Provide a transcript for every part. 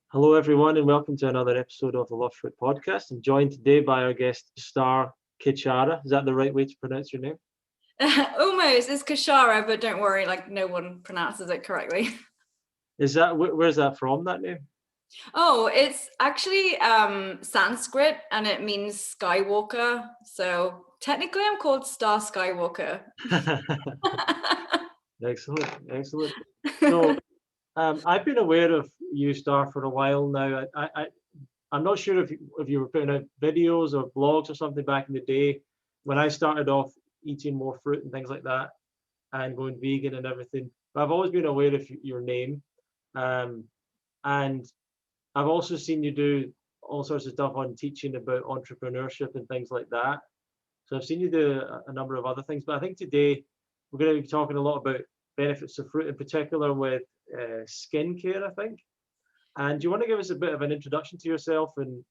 Hello, everyone, and welcome to another episode of the Love Fruit podcast. I'm joined today by our guest, Star Khechara. Is that the right way to pronounce your name? Almost. It's Khechara, but don't worry, like no one pronounces it correctly. Is that where's that from? That name? Oh, it's actually Sanskrit, and it means Skywalker. So technically, I'm called Star Skywalker. Excellent, excellent. So I've been aware of you, Star, for a while now. I'm not sure if you were putting out videos or blogs or something back in the day when I started off eating more fruit and things like that and going vegan and everything. But I've always been aware of your name. And I've also seen you do all sorts of stuff on teaching about entrepreneurship and things like that. So I've seen you do a number of other things, but I think today we're going to be talking a lot about benefits of fruit, in particular with skincare, I think. And do you want to give us a bit of an introduction to yourself and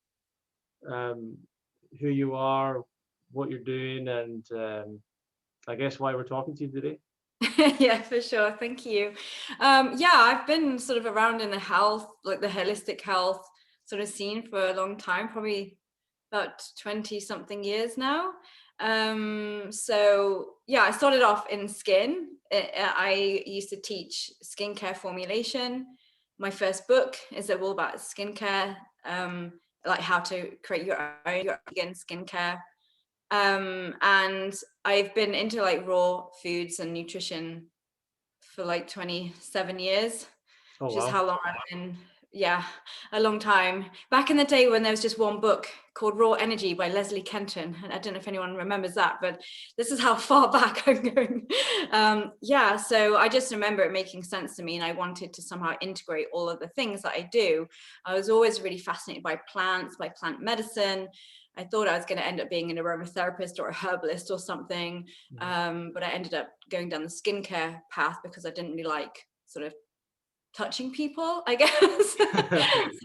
who you are, what you're doing, and I guess why we're talking to you today? Yeah, for sure. Thank you. Yeah, I've been sort of around in the health, like the holistic health sort of scene for a long time, probably about 20 something years now. So yeah, I started off in skin. I used to teach skincare formulation. My first book is all about skincare, like how to create your own vegan skincare. And I've been into like raw foods and nutrition for like 27 years, Oh, which is wow. how long I've been, yeah, a long time. Back in the day when there was just one book called Raw Energy by Leslie Kenton, and I don't know if anyone remembers that, but this is how far back I'm going. Yeah, so I just remember it making sense to me, and I wanted to somehow integrate all of the things that I do. I was always really fascinated by plants, by plant medicine. I thought I was going to end up being an aromatherapist or a herbalist or something, but I ended up going down the skincare path because I didn't really like sort of touching people, I guess. So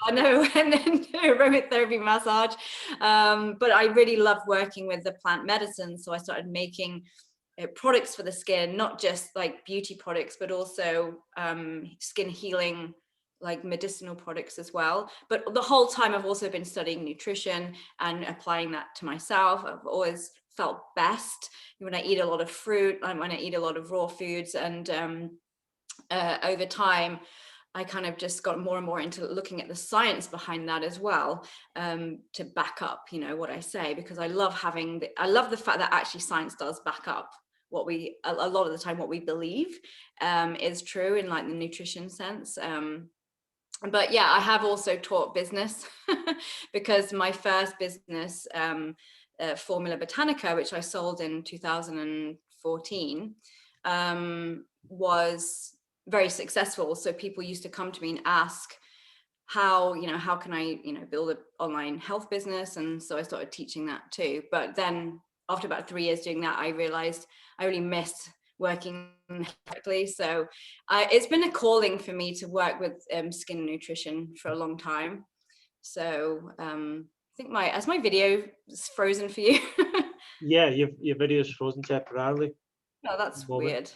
I know went into aromatherapy massage, but I really love working with the plant medicine. So I started making products for the skin, not just like beauty products, but also skin healing, like medicinal products as well. But the whole time I've also been studying nutrition and applying that to myself. I've always felt best when I eat a lot of fruit and when I eat a lot of raw foods. And over time, I kind of just got more and more into looking at the science behind that as well, to back up, you know, what I say, because I love the fact that actually science does back up what we, a lot of the time, what we believe is true in like the nutrition sense. But yeah, I have also taught business because my first business, Formula Botanica, which I sold in 2014, was very successful. So people used to come to me and ask how can I, build an online health business? And so I started teaching that too. But then after about 3 years doing that, I realized I really missed working directly. So it's been a calling for me to work with skin nutrition for a long time. So I think my video is frozen for you. Yeah, your video is frozen temporarily. Oh, that's weird.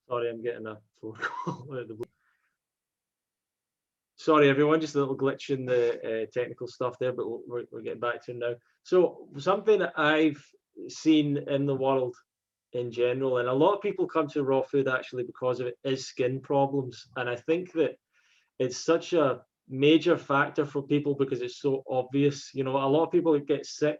Sorry, I'm getting a phone call. Sorry, everyone, just a little glitch in the technical stuff there, but we're getting back to it now. So something that I've seen in the world in general, and a lot of people come to raw food actually because of it, is skin problems. And I think that it's such a major factor for people because it's so obvious. You know, a lot of people get sick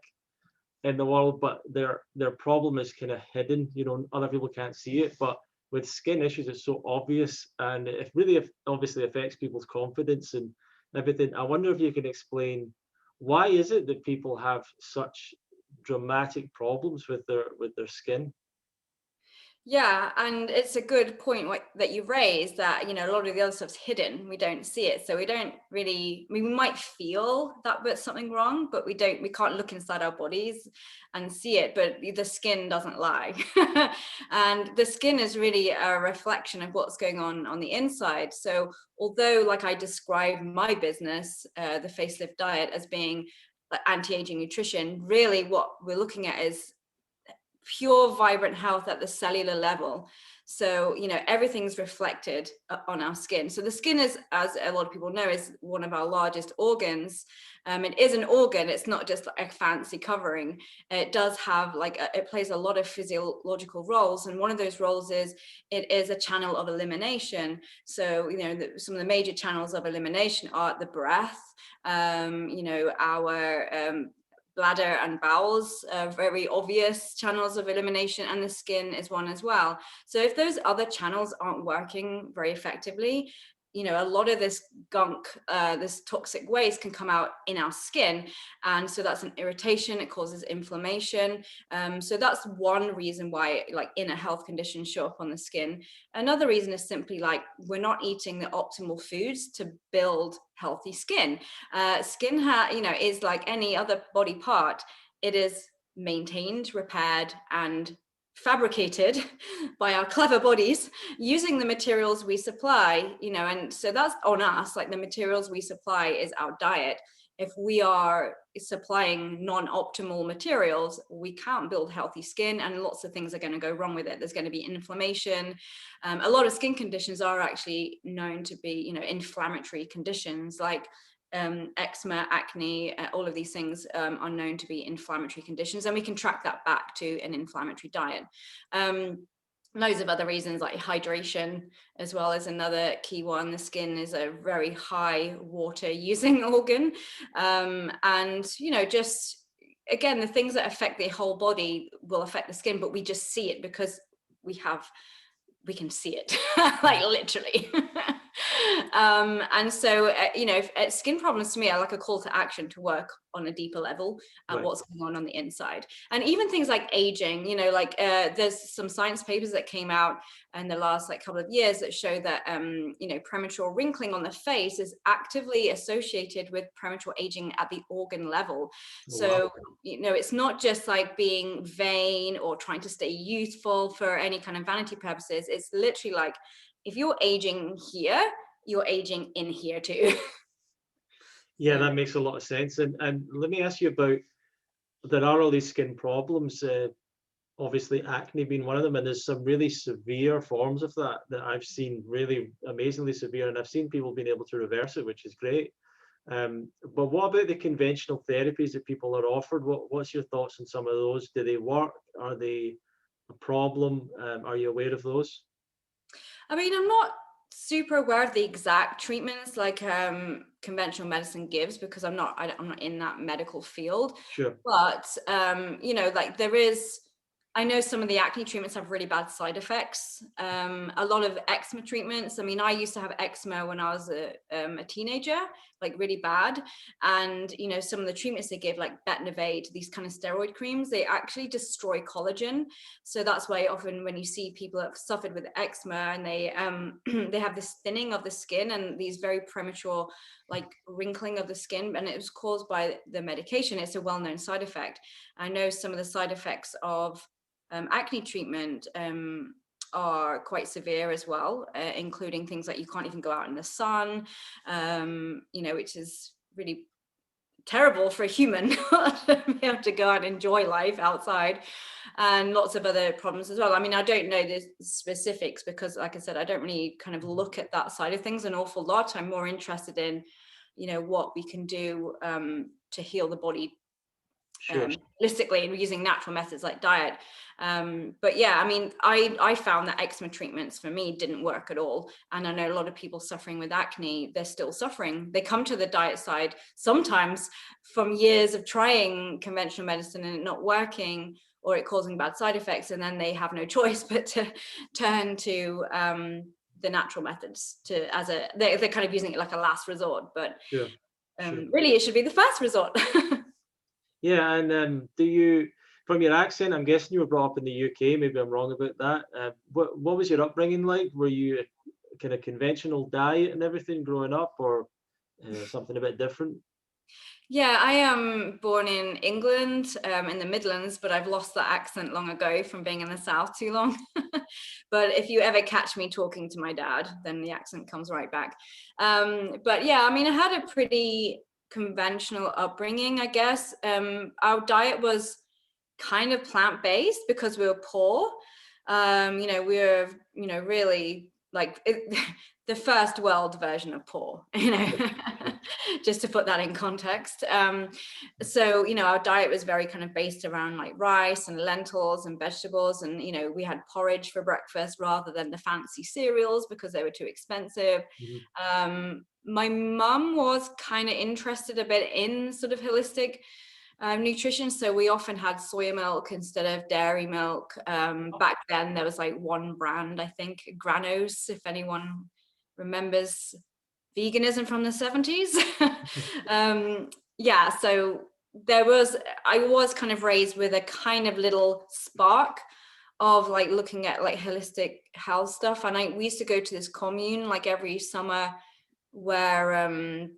in the world, but their problem is kind of hidden. You know, other people can't see it, but with skin issues, it's so obvious, and it really obviously affects people's confidence and everything. I wonder if you can explain why is it that people have such dramatic problems with their skin? Yeah, and it's a good point that you raised, that a lot of the other stuff's hidden. We don't see it, so we don't really. I mean, we might feel that there's something wrong, but we can't look inside our bodies and see it. But the skin doesn't lie, and the skin is really a reflection of what's going on the inside. So although, like I describe my business, the Facelift Diet, as being like anti-aging nutrition, really what we're looking at is pure vibrant health at the cellular level. So, you know, everything's reflected on our skin. So the skin is, as a lot of people know, is one of our largest organs. It is an organ. It's not just a fancy covering. It does have it plays a lot of physiological roles. And one of those roles is it is a channel of elimination. So, you know, some of the major channels of elimination are the breath, you know, our bladder and bowels are very obvious channels of elimination, and the skin is one as well. So if those other channels aren't working very effectively, you know, a lot of this gunk, this toxic waste can come out in our skin. And so that's an irritation, it causes inflammation. So that's one reason why like inner health conditions show up on the skin. Another reason is simply like we're not eating the optimal foods to build healthy skin. Skin, you know, is like any other body part. It is maintained, repaired, and fabricated by our clever bodies using the materials we supply, you know, and so that's on us. Like the materials we supply is our diet. If we are supplying non-optimal materials, we can't build healthy skin, and lots of things are going to go wrong with it. There's going to be inflammation. A lot of skin conditions are actually known to be, you know, inflammatory conditions, like eczema, acne, all of these things are known to be inflammatory conditions, and we can track that back to an inflammatory diet. Loads of other reasons, like hydration as well, is another key one. The skin is a very high water using organ, and you know, just again, the things that affect the whole body will affect the skin, but we just see it because we can see it like literally. And so you know, skin problems to me are like a call to action to work on a deeper level at Right. what's going on the inside. And even things like aging, you know, like there's some science papers that came out in the last like couple of years that show that you know, premature wrinkling on the face is actively associated with premature aging at the organ level. So Wow. you know, it's not just like being vain or trying to stay youthful for any kind of vanity purposes. It's literally like, if you're aging here, you're aging in here too. Yeah, So, that makes a lot of sense. And let me ask you about, there are all these skin problems, obviously acne being one of them, and there's some really severe forms of that that I've seen, really amazingly severe, and I've seen people being able to reverse it, which is great. But what about the conventional therapies that people are offered? What's your thoughts on some of those? Do they work? Are they a problem? Are you aware of those? I mean, I'm not super aware of the exact treatments like conventional medicine gives, because I'm not in that medical field. Sure. But you know, like I know some of the acne treatments have really bad side effects. A lot of eczema treatments. I mean, I used to have eczema when I was a teenager, like really bad. And, you know, some of the treatments they give, like Betnovate, these kind of steroid creams, they actually destroy collagen. So that's why often when you see people that have suffered with eczema and they they have this thinning of the skin and these very premature like wrinkling of the skin, and it was caused by the medication. It's a well-known side effect. I know some of the side effects of acne treatment are quite severe as well, including things like you can't even go out in the sun, you know, which is really terrible for a human to be able to go out and enjoy life outside, and lots of other problems as well. I mean, I don't know the specifics because, like I said, I don't really kind of look at that side of things an awful lot. I'm more interested in what we can do to heal the body Sure. holistically and using natural methods like diet. But yeah, I mean, I found that eczema treatments for me didn't work at all. And I know a lot of people suffering with acne, they're still suffering. They come to the diet side sometimes from years of trying conventional medicine and it not working, or it causing bad side effects. And then they have no choice but to turn to the natural methods they're kind of using it like a last resort. But Sure. Sure. really, it should be the first resort. Yeah, and do you, from your accent, I'm guessing you were brought up in the UK. Maybe I'm wrong about that. What was your upbringing like? Were you a kind of conventional diet and everything growing up, or something a bit different? Yeah, I am born in England, in the Midlands, but I've lost that accent long ago from being in the South too long. But if you ever catch me talking to my dad, then the accent comes right back. But yeah, I mean, I had a pretty conventional upbringing, I guess. Our diet was kind of plant-based because we were poor. You know, we're, you know, really like the first world version of poor, you know, just to put that in context. So, you know, our diet was very kind of based around like rice and lentils and vegetables. And, you know, we had porridge for breakfast rather than the fancy cereals because they were too expensive. My mum was kind of interested a bit in sort of holistic nutrition, so we often had soya milk instead of dairy milk. Back then there was like one brand, I think, Granos, if anyone remembers veganism from the 70s. Yeah, so I was kind of raised with a kind of little spark of like looking at like holistic health stuff. And we used to go to this commune like every summer where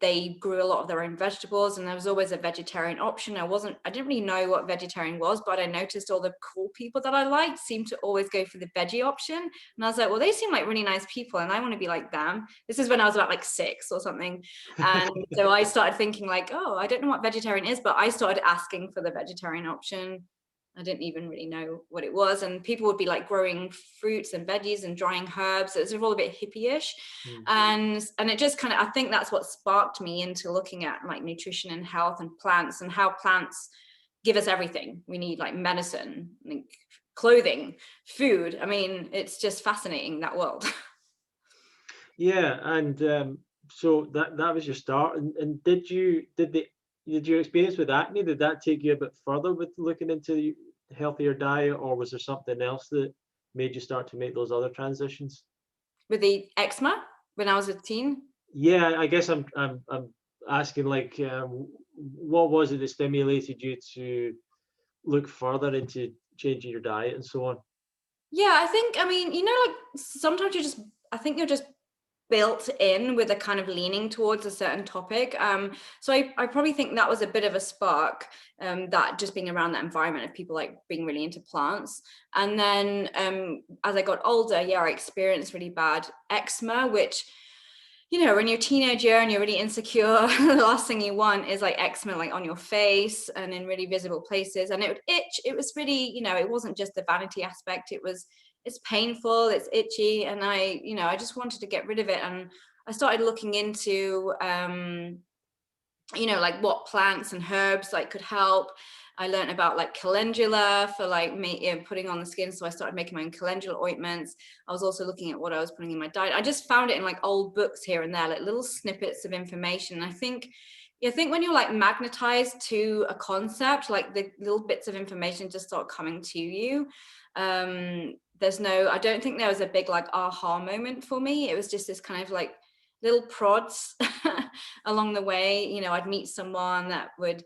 they grew a lot of their own vegetables, and there was always a vegetarian option. I didn't really know what vegetarian was, but I noticed all the cool people that I liked seemed to always go for the veggie option. And I was like, well, they seem like really nice people and I want to be like them. This is when I was about like 6 or something. And so I started thinking like, oh, I don't know what vegetarian is, but I started asking for the vegetarian option. I didn't even really know what it was. And people would be like growing fruits and veggies and drying herbs. It's all a bit hippie-ish. And it just kind of, I think that's what sparked me into looking at like nutrition and health and plants, and how plants give us everything we need, like medicine, like clothing, food. I mean, it's just fascinating, that world. Yeah, and so that was your start. And did your experience with acne, did that take you a bit further with looking into the healthier diet, or was there something else that made you start to make those other transitions? With the eczema when I was a teen. Yeah, I guess I'm asking like, what was it that stimulated you to look further into changing your diet and so on? Yeah, I mean, you know, like sometimes I think you're just built in with a kind of leaning towards a certain topic. So I probably think that was a bit of a spark, that just being around that environment of people like being really into plants. And then as I got older, yeah, I experienced really bad eczema, which, you know, when you're a teenager and you're really insecure, the last thing you want is like eczema like on your face and in really visible places, and it would itch. It was really, you know, it wasn't just the vanity aspect. It's painful, it's itchy, and I just wanted to get rid of it. And I started looking into you know, like what plants and herbs like could help. I learned about like calendula for like putting on the skin. So I started making my own calendula ointments. I was also looking at what I was putting in my diet. I just found it in like old books here and there, like little snippets of information. And I think when you're like magnetized to a concept, like the little bits of information just start coming to you. I don't think there was a big like aha moment for me. It was just this kind of like little prods along the way. You know, I'd meet someone that would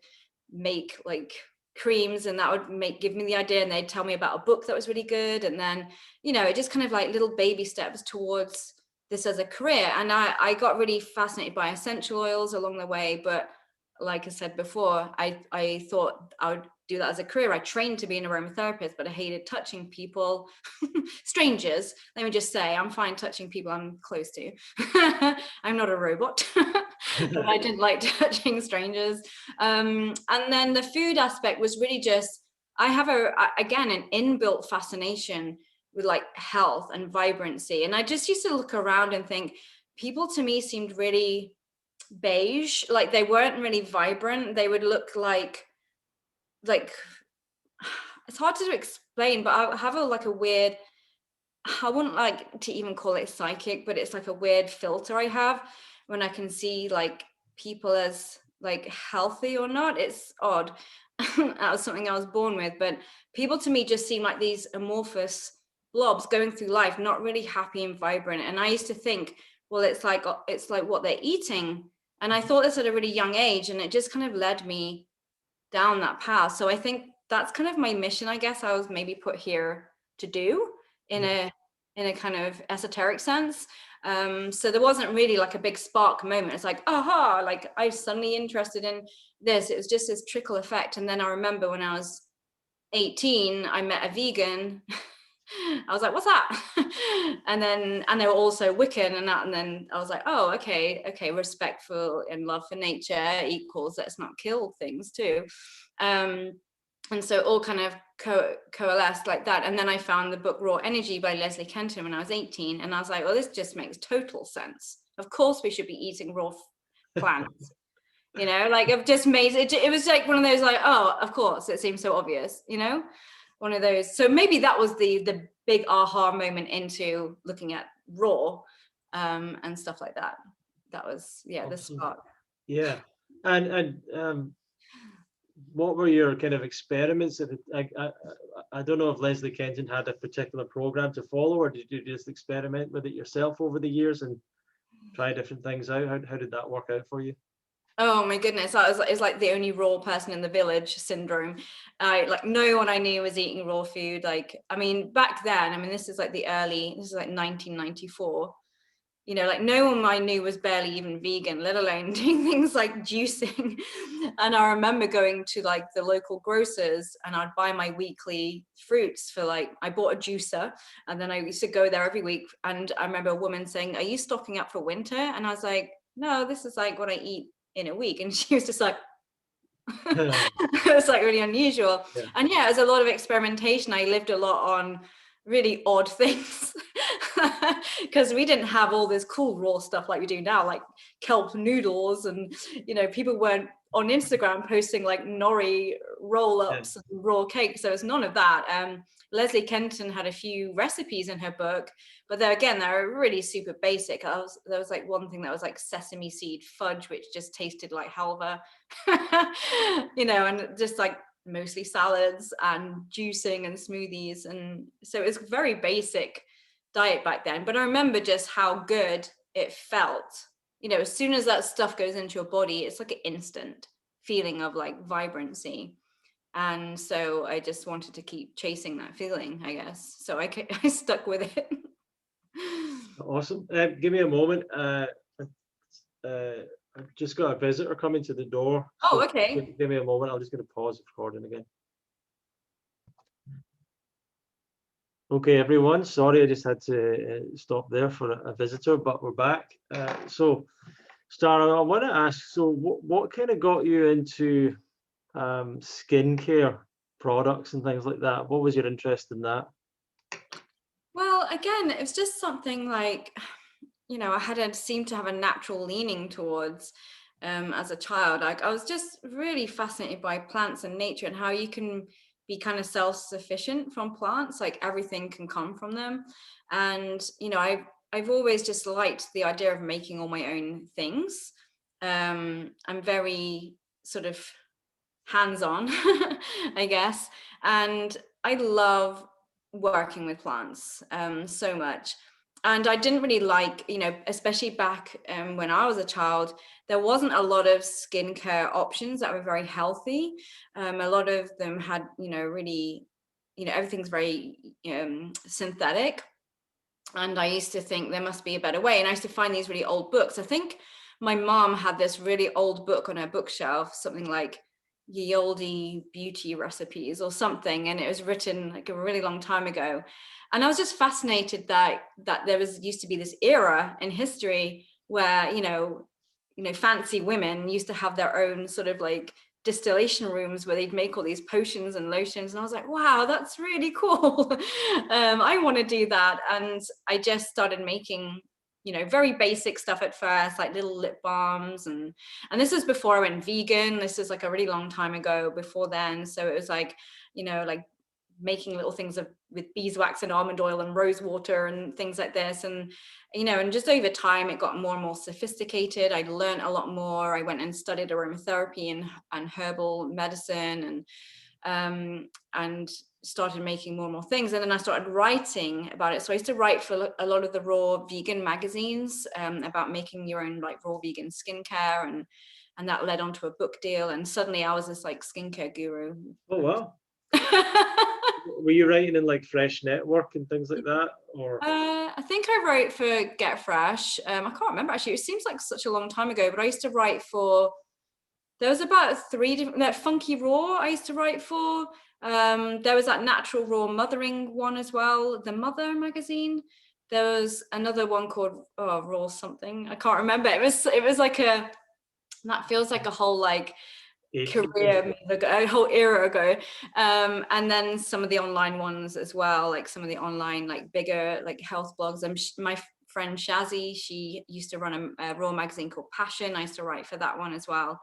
make like creams, and that would give me the idea, and they'd tell me about a book that was really good. And then, you know, it just kind of like little baby steps towards this as a career. And I got really fascinated by essential oils along the way. But like I said before, I thought I would do that as a career. I trained to be an aromatherapist, but I hated touching people, strangers. Let me just say, I'm fine touching people I'm close to. I'm not a robot. But I didn't like touching strangers. And then the food aspect was really just, I have again, an inbuilt fascination with like health and vibrancy. And I just used to look around and think people to me seemed really beige, like they weren't really vibrant. They would look like it's hard to explain, but I have a weird, I wouldn't like to even call it psychic, but it's like a weird filter I have when I can see like people as like healthy or not. It's odd. That was something I was born with, but people to me just seem like these amorphous blobs going through life, not really happy and vibrant. And I used to think, well, it's like what they're eating. And I thought this at a really young age, and it just kind of led me down that path. So I think that's kind of my mission, I guess. I was maybe put here to do in a kind of esoteric sense. So there wasn't really like a big spark moment. It's like, aha, like I was suddenly interested in this. It was just this trickle effect. And then I remember when I was 18, I met a vegan. I was like, what's that? And they were also Wiccan and that. And then I was like, oh, okay, respectful and love for nature equals let's not kill things too. And so it all kind of coalesced like that. And then I found the book Raw Energy by Leslie Kenton when I was 18, and I was like, well, this just makes total sense. Of course we should be eating raw plants. You know, like I've just made it, it was like one of those like, oh, of course, it seems so obvious, you know, one of those. So maybe that was the big aha moment into looking at raw and stuff like that. That was, yeah, the spark. Yeah. And what were your kind of experiments? I don't know if Leslie Kenton had a particular program to follow, or did you just experiment with it yourself over the years and try different things out? How did that work out for you? Oh my goodness, it's like the only raw person in the village syndrome. Like no one I knew was eating raw food. Like, I mean, back then, I mean, this is like 1994. You know, like no one I knew was barely even vegan, let alone doing things like juicing. And I remember going to like the local grocers and I'd buy my weekly fruits for like, I bought a juicer and then I used to go there every week. And I remember a woman saying, are you stocking up for winter? And I was like, no, this is like what I eat in a week. And she was just like, it was like really unusual. Yeah. And yeah, it was a lot of experimentation. I lived a lot on really odd things because we didn't have all this cool raw stuff like we do now, like kelp noodles, and you know, people weren't on Instagram posting like nori roll-ups and raw cakes. So it's none of that. Leslie Kenton had a few recipes in her book, but they're really super basic. There was like one thing that was like sesame seed fudge, which just tasted like halva, you know, and just like mostly salads and juicing and smoothies. And so it was very basic diet back then. But I remember just how good it felt. You know, as soon as that stuff goes into your body, it's like an instant feeling of like vibrancy. And so I just wanted to keep chasing that feeling, I guess. So I stuck with it. Awesome. Give me a moment. I've just got a visitor coming to the door. Oh, okay. Give me a moment. I'm just going to pause the recording again. Okay, everyone. Sorry, I just had to stop there for a visitor, but we're back. So, Stara, I want to ask, so what kind of got you into skincare products and things like that? What was your interest in that? Well, again, it was just something like, you know, I seemed to have a natural leaning towards as a child. Like I was just really fascinated by plants and nature and how you can be kind of self-sufficient from plants, like everything can come from them. And, you know, I've always just liked the idea of making all my own things. I'm very sort of hands-on, I guess. And I love working with plants so much. And I didn't really like, you know, especially back when I was a child, there wasn't a lot of skincare options that were very healthy. A lot of them had, you know, really, you know, everything's very synthetic. And I used to think there must be a better way. And I used to find these really old books. I think my mom had this really old book on her bookshelf, something like Ye Olde Beauty Recipes or something. And it was written like a really long time ago. And I was just fascinated that there used to be this era in history where, you know, fancy women used to have their own sort of like distillation rooms where they'd make all these potions and lotions. And I was like, wow, that's really cool. I want to do that. And I just started making, you know, very basic stuff at first, like little lip balms. And this was before I went vegan. This is like a really long time ago before then. So it was like, you know, like making little things with beeswax and almond oil and rose water and things like this. And, you know, and just over time, it got more and more sophisticated. I learned a lot more. I went and studied aromatherapy and herbal medicine and started making more and more things. And then I started writing about it. So I used to write for a lot of the raw vegan magazines about making your own like raw vegan skincare. And that led on to a book deal. And suddenly I was this like skincare guru. Oh, wow. Were you writing in like Fresh Network and things like that, or? I think I wrote for Get Fresh. I can't remember actually. It seems like such a long time ago, but I used to write for. There was about 3 different. That Funky Raw I used to write for. There was that Natural Raw Mothering one as well, the Mother magazine. There was another one called Raw something. I can't remember. It was like that feels like a whole like career move ago, a whole era ago. And then some of the online ones as well, like some of the online, like bigger, like health blogs. My friend Shazzy, she used to run a raw magazine called Passion. I used to write for that one as well.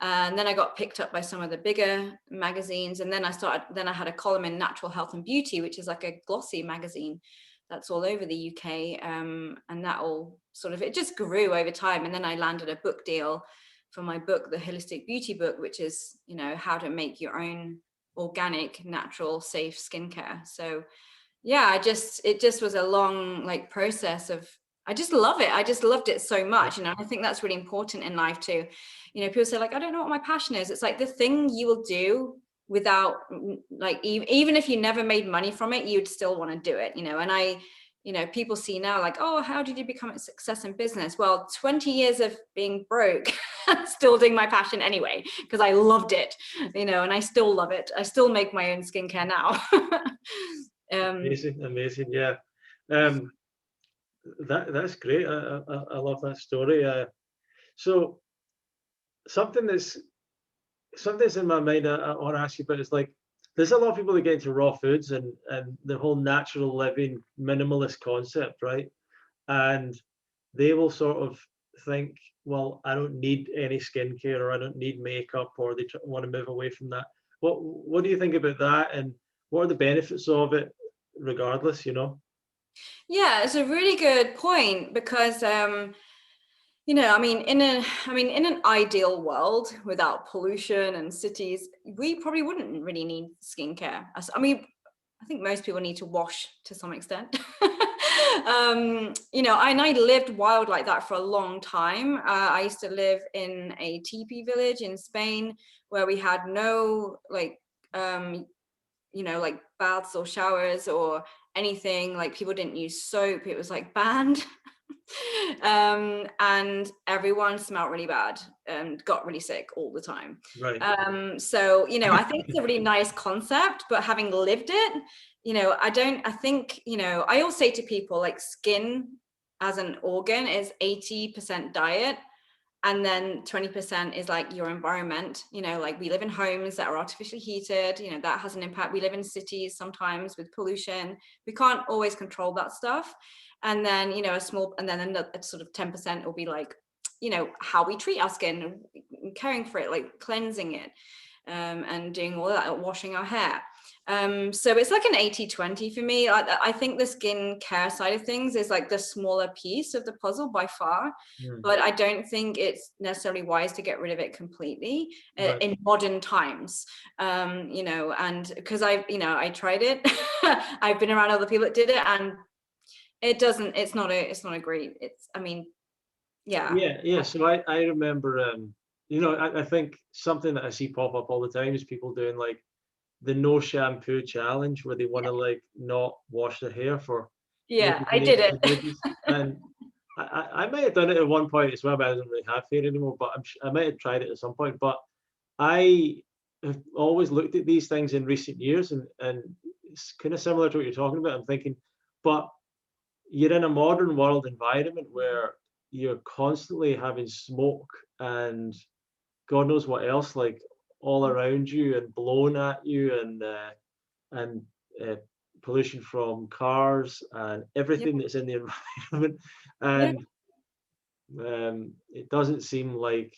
And then I got picked up by some of the bigger magazines. And then I had a column in Natural Health and Beauty, which is like a glossy magazine that's all over the UK. And that all sort of, it just grew over time. And then I landed a book deal for my book, the Holistic Beauty book, which is, you know, how to make your own organic, natural, safe skincare. So yeah, it just was a long like process of, I just love it. I just loved it so much. You know, I think that's really important in life too. You know, people say like, I don't know what my passion is. It's like the thing you will do without, like, even if you never made money from it, you'd still want to do it, you know. And you know, people see now like, oh, how did you become a success in business? Well, 20 years of being broke, still doing my passion anyway, because I loved it, you know, and I still love it. I still make my own skincare now. Amazing, yeah. That's great. I love that story. So something that's in my mind I want to ask you about is like, there's a lot of people that get into raw foods and the whole natural living minimalist concept, right? And they will sort of think, well, I don't need any skincare, or I don't need makeup, or they want to move away from that. What do you think about that, and what are the benefits of it regardless, you know? Yeah, it's a really good point because you know, I mean, in an ideal world without pollution and cities, we probably wouldn't really need skincare. I mean, I think most people need to wash to some extent. You know, and I lived wild like that for a long time. I used to live in a teepee village in Spain where we had no like, you know, like baths or showers or anything. Like people didn't use soap. It was like banned. And everyone smelled really bad and got really sick all the time. Right. So, you know, I think it's a really nice concept, but having lived it, you know, I think, you know, I always say to people like skin as an organ is 80% diet. And then 20% is like your environment, you know, like we live in homes that are artificially heated, you know, that has an impact. We live in cities sometimes with pollution. We can't always control that stuff. And then, you know, and then another sort of 10% will be like, you know, how we treat our skin and caring for it, like cleansing it, and doing all that, washing our hair. So it's like an 80-20 for me. I think the skin care side of things is like the smaller piece of the puzzle by far, but I don't think it's necessarily wise to get rid of it completely in modern times. You know, and because I tried it, I've been around other people that did it, and it's not a great, I mean, yeah. So I remember, you know, I think something that I see pop up all the time is people doing like the no shampoo challenge, where they want to like not wash their hair for I did it. ages. And I might have done it at one point as well, but I don't really have hair anymore. But I might have tried it at some point. But I have always looked at these things in recent years, and it's kind of similar to what you're talking about. I'm thinking, but you're in a modern world environment where you're constantly having smoke and God knows what else, like all around you and blown at you, and pollution from cars and everything that's in the environment. And it doesn't seem like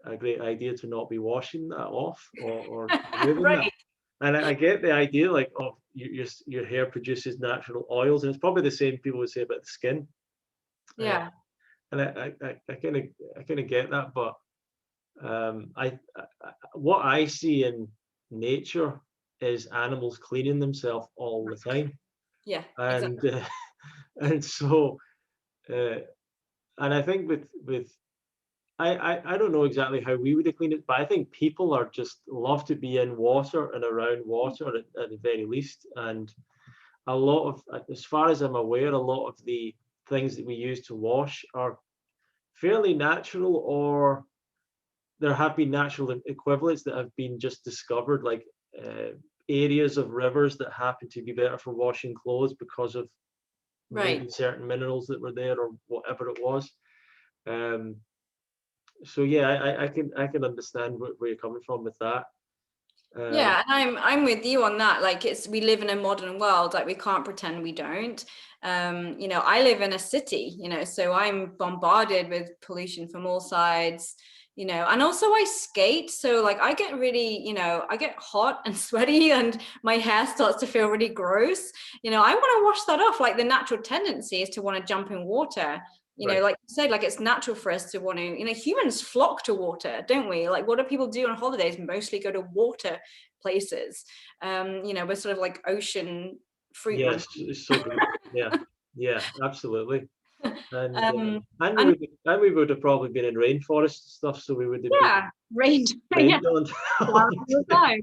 a great idea to not be washing that off, or removing that. Right. And I get the idea, like, oh, your hair produces natural oils, and it's probably the same people would say about the skin. Yeah. And I kind of get that, but what I see in nature is animals cleaning themselves all the time, Yeah, and exactly. and so and I think with I don't know exactly how we would have cleaned it, but I think people are just love to be in water and around water at the very least. And a lot of, as far as I'm aware, a lot of the things that we use to wash are fairly natural, or there have been natural equivalents that have been just discovered, like areas of rivers that happen to be better for washing clothes because of maybe certain minerals that were there or whatever it was. So yeah, I can understand where you're coming from with that. Yeah, and I'm with you on that. Like, we live in a modern world, like we can't pretend we don't. You know, I live in a city, you know, so I'm bombarded with pollution from all sides, you know, and also I skate, so like I get really, you know, I get hot and sweaty and my hair starts to feel really gross. You know, I want to wash that off. Like, the natural tendency is to want to jump in water. You know, Right. like you said, like it's natural for us to want to, you know, humans flock to water, don't we? Like, what do people do on holidays? Mostly go to water places. You know, we're sort of like ocean fruit Yes, monkeys. it's so good. Yeah, yeah, absolutely. um, And and we would have probably been in rainforest and stuff, so we would have been yeah, rained, yeah, rained on all all the the time. time.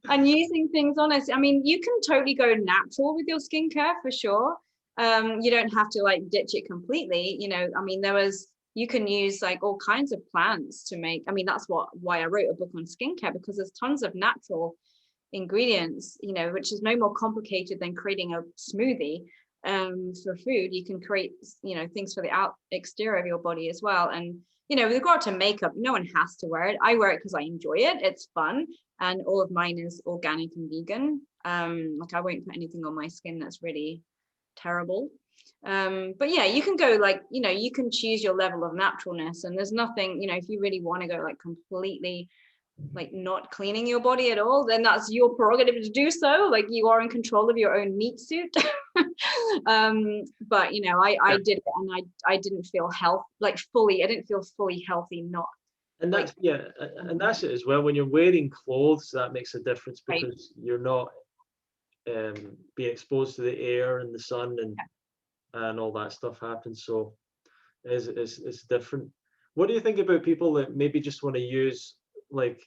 And using things on us, I mean, you can totally go natural with your skincare for sure. You don't have to like ditch it completely, you know. I mean, you can use like all kinds of plants to make, I mean, that's why I wrote a book on skincare, because there's tons of natural ingredients, you know, which is no more complicated than creating a smoothie. For food, you can create, you know, things for the exterior of your body as well. And you know, with regard to makeup, no one has to wear it. I wear it because I enjoy it. It's fun, and all of mine is organic and vegan. Like, I won't put anything on my skin that's really terrible. But yeah, you can go like, you know, you can choose your level of naturalness, and there's nothing, you know, if you really want to go like completely like not cleaning your body at all, then that's your prerogative to do so. Like, you are in control of your own meat suit. But you know, I Yeah. did it, and I didn't feel I didn't feel fully healthy, not And like, that's yeah, and that's it as well. When you're wearing clothes, that makes a difference right. because you're not being exposed to the air and the sun and all that stuff happens. So it's different. What do you think about people that maybe just want to use like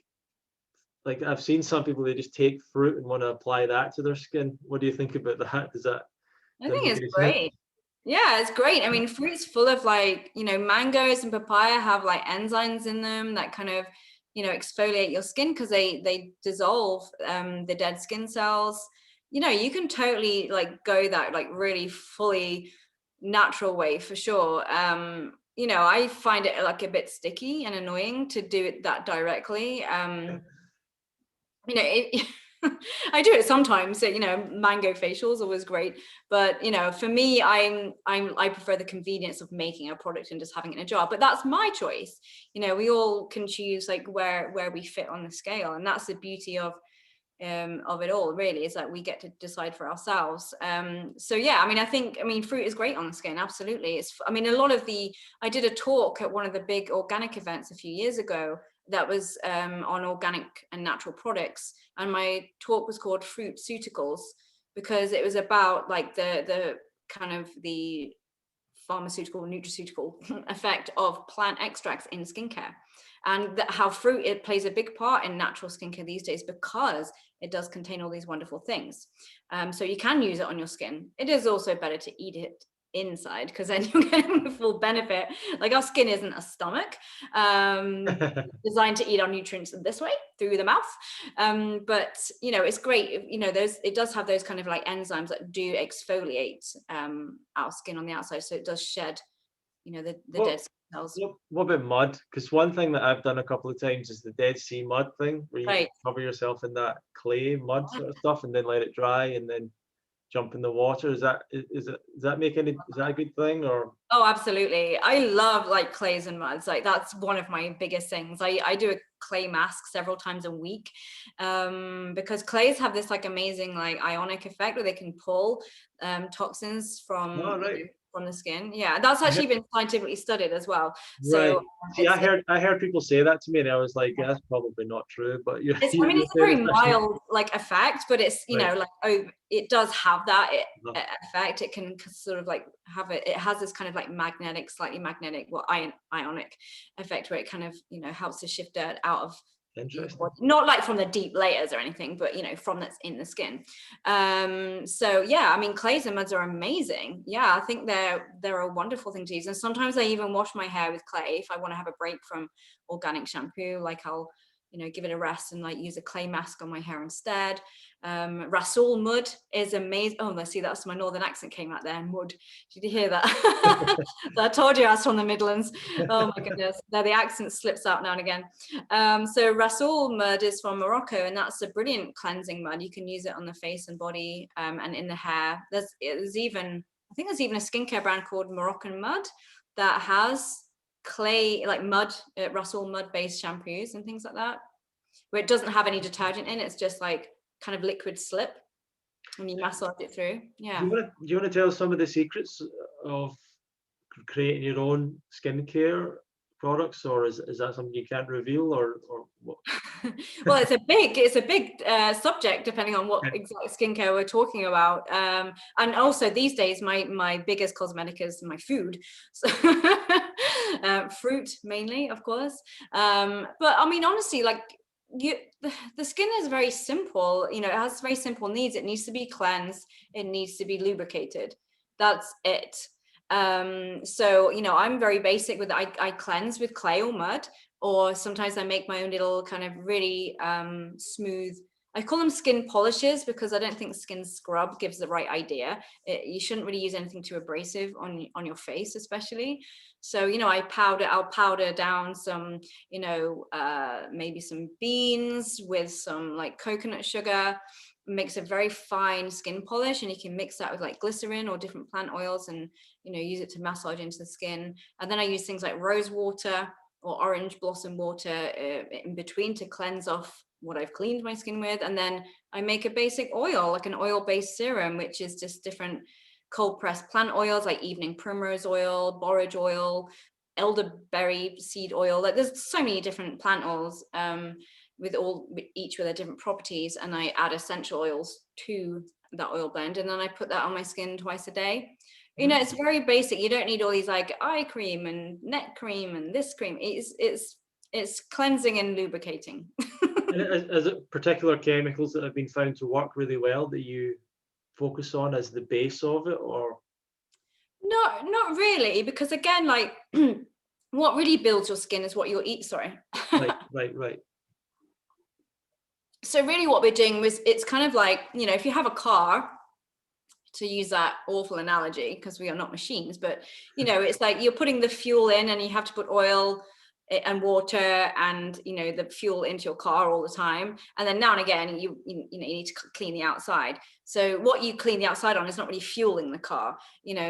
I've seen some people, they just take fruit and want to apply that to their skin. What do you think about that? Does I that think make it's any sense? great. Yeah, it's great. I mean, fruit's full of like, you know, mangoes and papaya have like enzymes in them that kind of, you know, exfoliate your skin because they dissolve the dead skin cells. You know, you can totally like go that like really fully natural way for sure. You know, I find it like a bit sticky and annoying to do it that directly. You know, I do it sometimes. So, you know, mango facial is always great, but you know, for me, I prefer the convenience of making a product and just having it in a jar. But that's my choice. You know, we all can choose like where we fit on the scale, and that's the beauty of it all. Really, is that we get to decide for ourselves. So yeah, I mean, I mean, fruit is great on the skin. Absolutely, I mean, I did a talk at one of the big organic events a few years ago that was on organic and natural products, and my talk was called Fruitceuticals, because it was about like the kind of the pharmaceutical nutraceutical effect of plant extracts in skincare, and how fruit, it plays a big part in natural skincare these days because it does contain all these wonderful things. So you can use it on your skin. It is also better to eat it inside, because then you're getting the full benefit. Like, our skin isn't a stomach designed to eat our nutrients this way through the mouth. But you know, it's great, you know, it does have those kind of like enzymes that do exfoliate our skin on the outside, so it does shed, you know, the What dead skin cells. what about mud? Because one thing that I've done a couple of times is the Dead Sea mud thing, where you Right. cover yourself in that clay mud sort of stuff, and then let it dry, and then jump in the water. Does that make any? Is that a good thing or? Oh, absolutely. I love like clays and muds. Like, that's one of my biggest things. I do a clay mask several times a week, because clays have this like amazing like ionic effect where they can pull toxins Oh, from, you right. know, from the skin. Yeah, that's actually been scientifically studied as well. Right. So See, it's I heard people say that to me, and I was like, yeah, that's probably not true. But I mean, you're it's a saying very it's actually mild like effect, but it's, you right. know, like, oh, it does have that Uh, effect. It can sort of like it has this kind of like magnetic, slightly magnetic, well, ionic effect, where it kind of, you know, helps to shift dirt out of your Interesting. body. Not like from the deep layers or anything, but you know, from that's in the skin. So yeah, I mean, clays and muds are amazing. Yeah, I think they're a wonderful thing to use, and sometimes I even wash my hair with clay if I want to have a break from organic shampoo. Like, I'll, give it a rest and like use a clay mask on my hair instead. Rasool mud is amazing. Oh, I see, that's my northern accent came out there. Mud. Did you hear that? I told you I was from the Midlands. Oh my goodness. Now the accent slips out now and again. So Rasool mud is from Morocco, and that's a brilliant cleansing mud. You can use it on the face and body, and in the hair. There's even a skincare brand called Moroccan Mud that has clay, like mud, Rasool mud based shampoos and things like that, where it doesn't have any detergent in. It's just like kind of liquid slip and you massage it through. Yeah. Do you want to tell us some of the secrets of creating your own skincare products, or is that something you can't reveal, or what? Well, it's a big subject depending on what exact skincare we're talking about, and also these days my biggest cosmetic is my food, so fruit mainly, of course, but I mean, honestly, like the skin is very simple. It has very simple needs. It needs to be cleansed, it needs to be lubricated. That's it. So I'm very basic with I cleanse with clay or mud, or sometimes I make my own little kind of really smooth, I call them skin polishes, because I don't think skin scrub gives the right idea. You shouldn't really use anything too abrasive on your face, especially. So I'll powder down some maybe some beans with some like coconut sugar, makes a very fine skin polish, and you can mix that with like glycerin or different plant oils and use it to massage into the skin. And then I use things like rose water or orange blossom water in between to cleanse off what I've cleaned my skin with. And then I make a basic oil, like an oil-based serum, which is just different cold pressed plant oils like evening primrose oil, borage oil, elderberry seed oil. Like there's so many different plant oils, each with their different properties, and I add essential oils to that oil blend, and then I put that on my skin twice a day. It's very basic. You don't need all these like eye cream and neck cream and this cream. It's cleansing and lubricating. And is it particular chemicals that have been found to work really well that you focus on as the base of it, or? No, not really, because again, like what really builds your skin is what you'll eat. Sorry. Right. So really what we're doing was, it's kind of like, if you have a car, to use that awful analogy, because we are not machines, but it's like you're putting the fuel in, and you have to put oil and water and the fuel into your car all the time, and then now and again you need to clean the outside. So what you clean the outside on is not really fueling the car.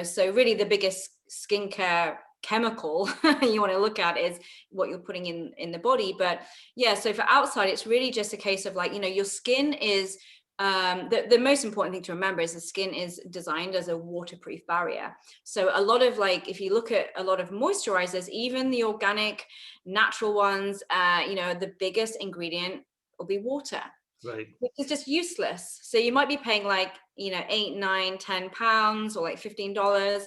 So really the biggest skincare chemical you want to look at is what you're putting in the body. But yeah, so for outside, it's really just a case of like, your skin is the most important thing to remember is the skin is designed as a waterproof barrier. So a lot of, like, if you look at a lot of moisturizers, even the organic natural ones, the biggest ingredient will be water, Right. which is just useless. So you might be paying like £8, £9, £10 or like $15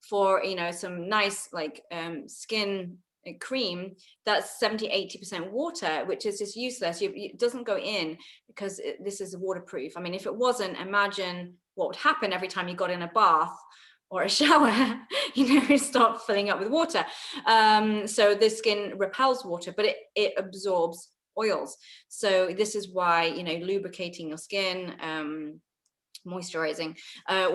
for some nice like skin cream that's 70-80% water, which is just useless. It doesn't go in because this is waterproof. I mean, if it wasn't, imagine what would happen every time you got in a bath or a shower, it start filling up with water. So the skin repels water, but it absorbs oils. So this is why lubricating your skin, moisturizing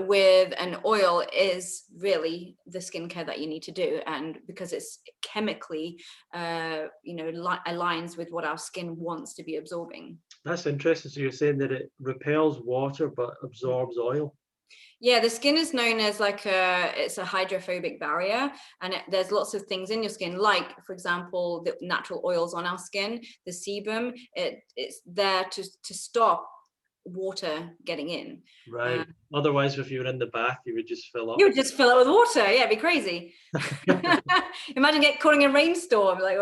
with an oil is really the skincare that you need to do, and because it's chemically aligns with what our skin wants to be absorbing. That's interesting. So you're saying that it repels water but absorbs oil? Yeah, the skin is known as it's a hydrophobic barrier, and there's lots of things in your skin, like, for example, the natural oils on our skin, the sebum. It's there to stop water getting in. Right. Otherwise, if you were in the bath, you would just fill up. You would just fill it with water. Yeah, it'd be crazy. Imagine getting a rainstorm, like.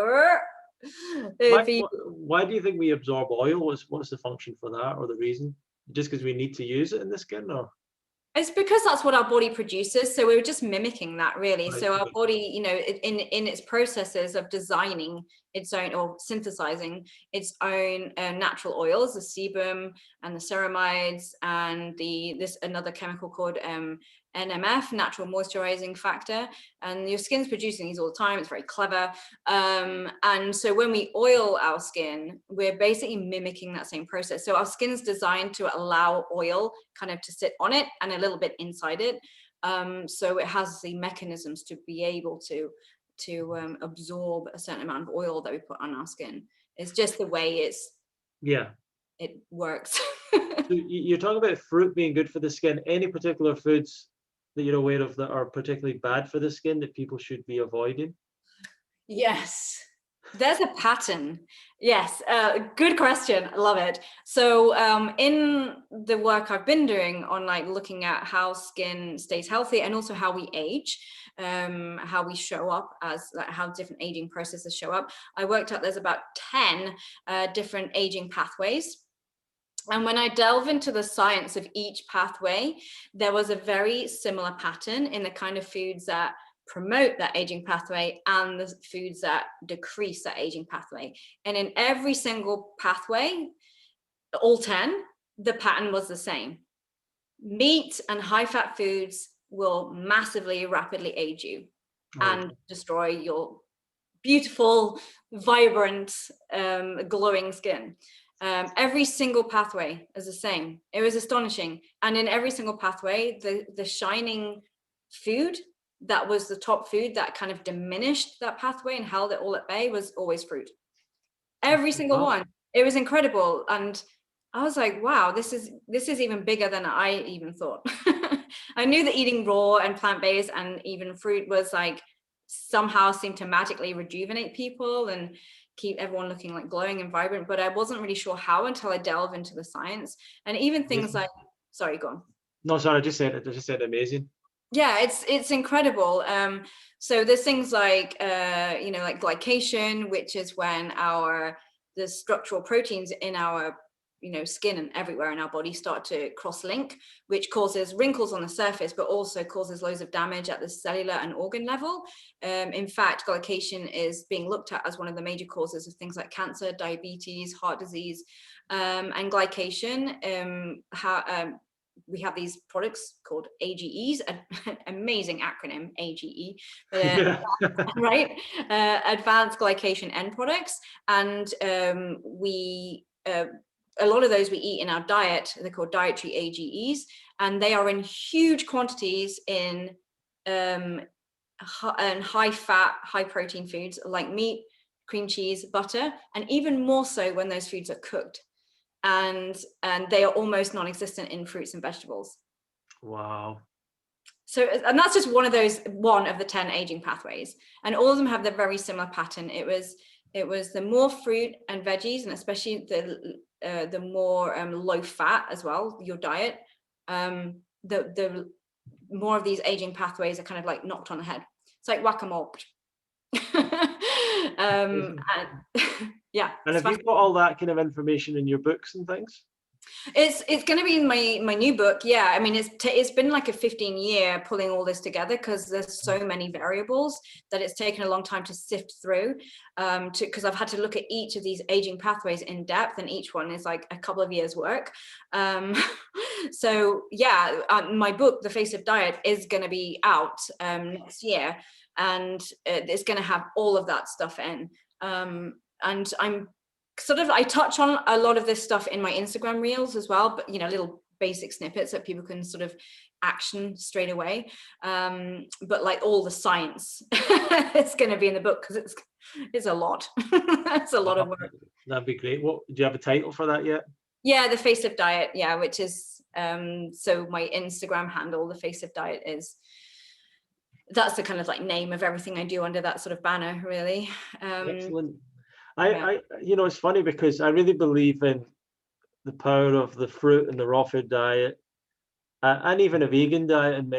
Why do you think we absorb oil? What's the function for that, or the reason? Just because we need to use it in the skin, or? It's because that's what our body produces. So we're just mimicking that, really. Right. So our body, in its processes of designing its own or synthesizing its own natural oils, the sebum and the ceramides and this another chemical called NMF, natural moisturizing factor, and your skin's producing these all the time. It's very clever. And so when we oil our skin, we're basically mimicking that same process. So our skin's designed to allow oil kind of to sit on it and a little bit inside it. So it has the mechanisms to be able to absorb a certain amount of oil that we put on our skin. It's just the way it works. So you're talking about fruit being good for the skin. Any particular foods that you're aware of that are particularly bad for the skin that people should be avoiding? Yes, there's a pattern. Yes, good question. I love it. So in the work I've been doing on like looking at how skin stays healthy and also how we age, how we show up as like how different aging processes show up, I worked out there's about 10 different aging pathways. And when I delve into the science of each pathway, there was a very similar pattern in the kind of foods that promote that aging pathway and the foods that decrease that aging pathway. And in every single pathway, all 10, the pattern was the same. Meat and high-fat foods will massively, rapidly age you and destroy your beautiful, vibrant, glowing skin. Every single pathway is the same. It was astonishing. And in every single pathway, the shining food that was the top food that kind of diminished that pathway and held it all at bay was always fruit. Every single one. It was incredible. And I was like, wow, this is even bigger than I even thought. I knew that eating raw and plant-based and even fruit was like somehow seemed to magically rejuvenate people and keep everyone looking like glowing and vibrant, but I wasn't really sure how until I delve into the science. And even things like, sorry, go on. No, sorry, I just said amazing. Yeah, it's incredible. So there's things like like glycation, which is when the structural proteins in our skin and everywhere in our body start to cross-link, which causes wrinkles on the surface, but also causes loads of damage at the cellular and organ level. In fact, glycation is being looked at as one of the major causes of things like cancer, diabetes, heart disease, and glycation. We have these products called AGEs, amazing acronym, AGE, right? Advanced glycation end products. And a lot of those we eat in our diet. They're called dietary AGEs, and they are in huge quantities in high fat, high protein foods like meat, cream cheese, butter, and even more so when those foods are cooked. And they are almost non-existent in fruits and vegetables. Wow. So, and that's just one of the 10 aging pathways, and all of them have the very similar pattern. It was the more fruit and veggies, and especially the more low fat as well, your diet, the more of these aging pathways are kind of like knocked on the head. It's like whack-a-mole. And yeah. And have you got all that kind of information in your books and things? It's going to be in my new book. Yeah, I mean, it's been like a 15-year pulling all this together because there's so many variables that it's taken a long time to sift through, because I've had to look at each of these aging pathways in depth, and each one is like a couple of years work. So yeah, my book, The Facelift Diet, is going to be out next year, and it's going to have all of that stuff in. And I touch on a lot of this stuff in my Instagram reels as well, but little basic snippets that people can sort of action straight away. But like all the science it's going to be in the book because it's a lot. It's a lot of work. That'd be great. Do you have a title for that yet? Yeah, The Facelift Diet. Yeah, which is so my Instagram handle, The Facelift Diet, that's the kind of like name of everything I do under that sort of banner, really. Excellent. It's funny because I really believe in the power of the fruit and the raw food diet, and even a vegan diet in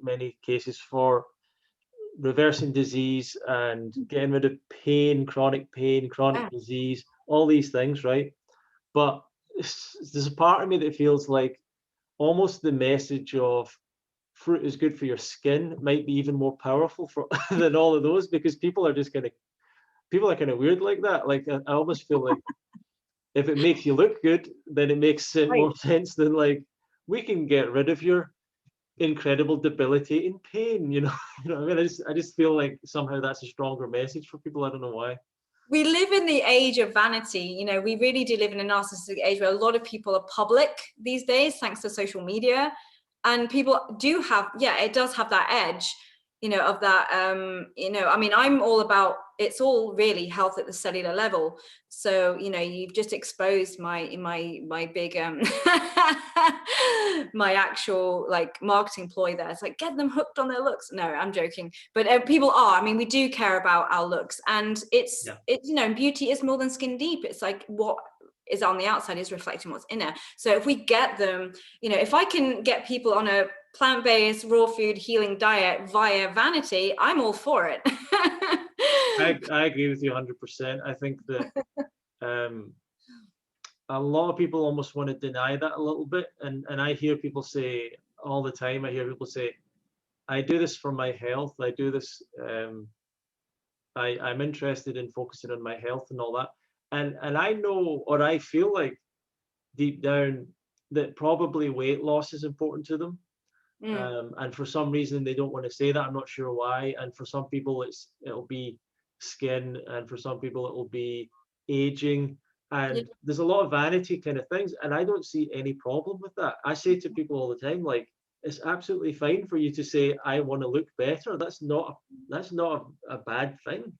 many cases for reversing disease and getting rid of pain, chronic disease, all these things, right? But there's a part of me that feels like almost the message of fruit is good for your skin might be even more powerful than all of those, because people are kind of weird like that. Like I almost feel like if it makes you look good, then it makes more sense than like we can get rid of your incredible debilitating pain, you know. You know what I mean? I just feel like somehow that's a stronger message for people. I don't know why. We live in the age of vanity. You know, we really do live in a narcissistic age where a lot of people are public these days, thanks to social media. And people do have, yeah, it does have that edge, you know, of that, you know, I mean, I'm all about, it's all really health at the cellular level. So, you know, you've just exposed my big, my actual like marketing ploy there. It's like, get them hooked on their looks. No, I'm joking. But people are, I mean, we do care about our looks, and it's, you know, beauty is more than skin deep. It's like what is on the outside is reflecting what's inner. So if we get them, you know, if I can get people on a plant-based raw food healing diet via Vanity, I'm all for it. I agree with you 100%. I think that a lot of people almost want to deny that a little bit, and I hear people say all the time, I hear people say, I do this for my health, I do this, I'm interested in focusing on my health and all that, and I know, or I feel like deep down that probably weight loss is important to them. And for some reason they don't want to say that. I'm not sure why. And for some people it'll be skin, and for some people it will be aging, and there's a lot of vanity kind of things, and I don't see any problem with that. I say to people all the time, like, it's absolutely fine for you to say, I want to look better. That's not a bad thing.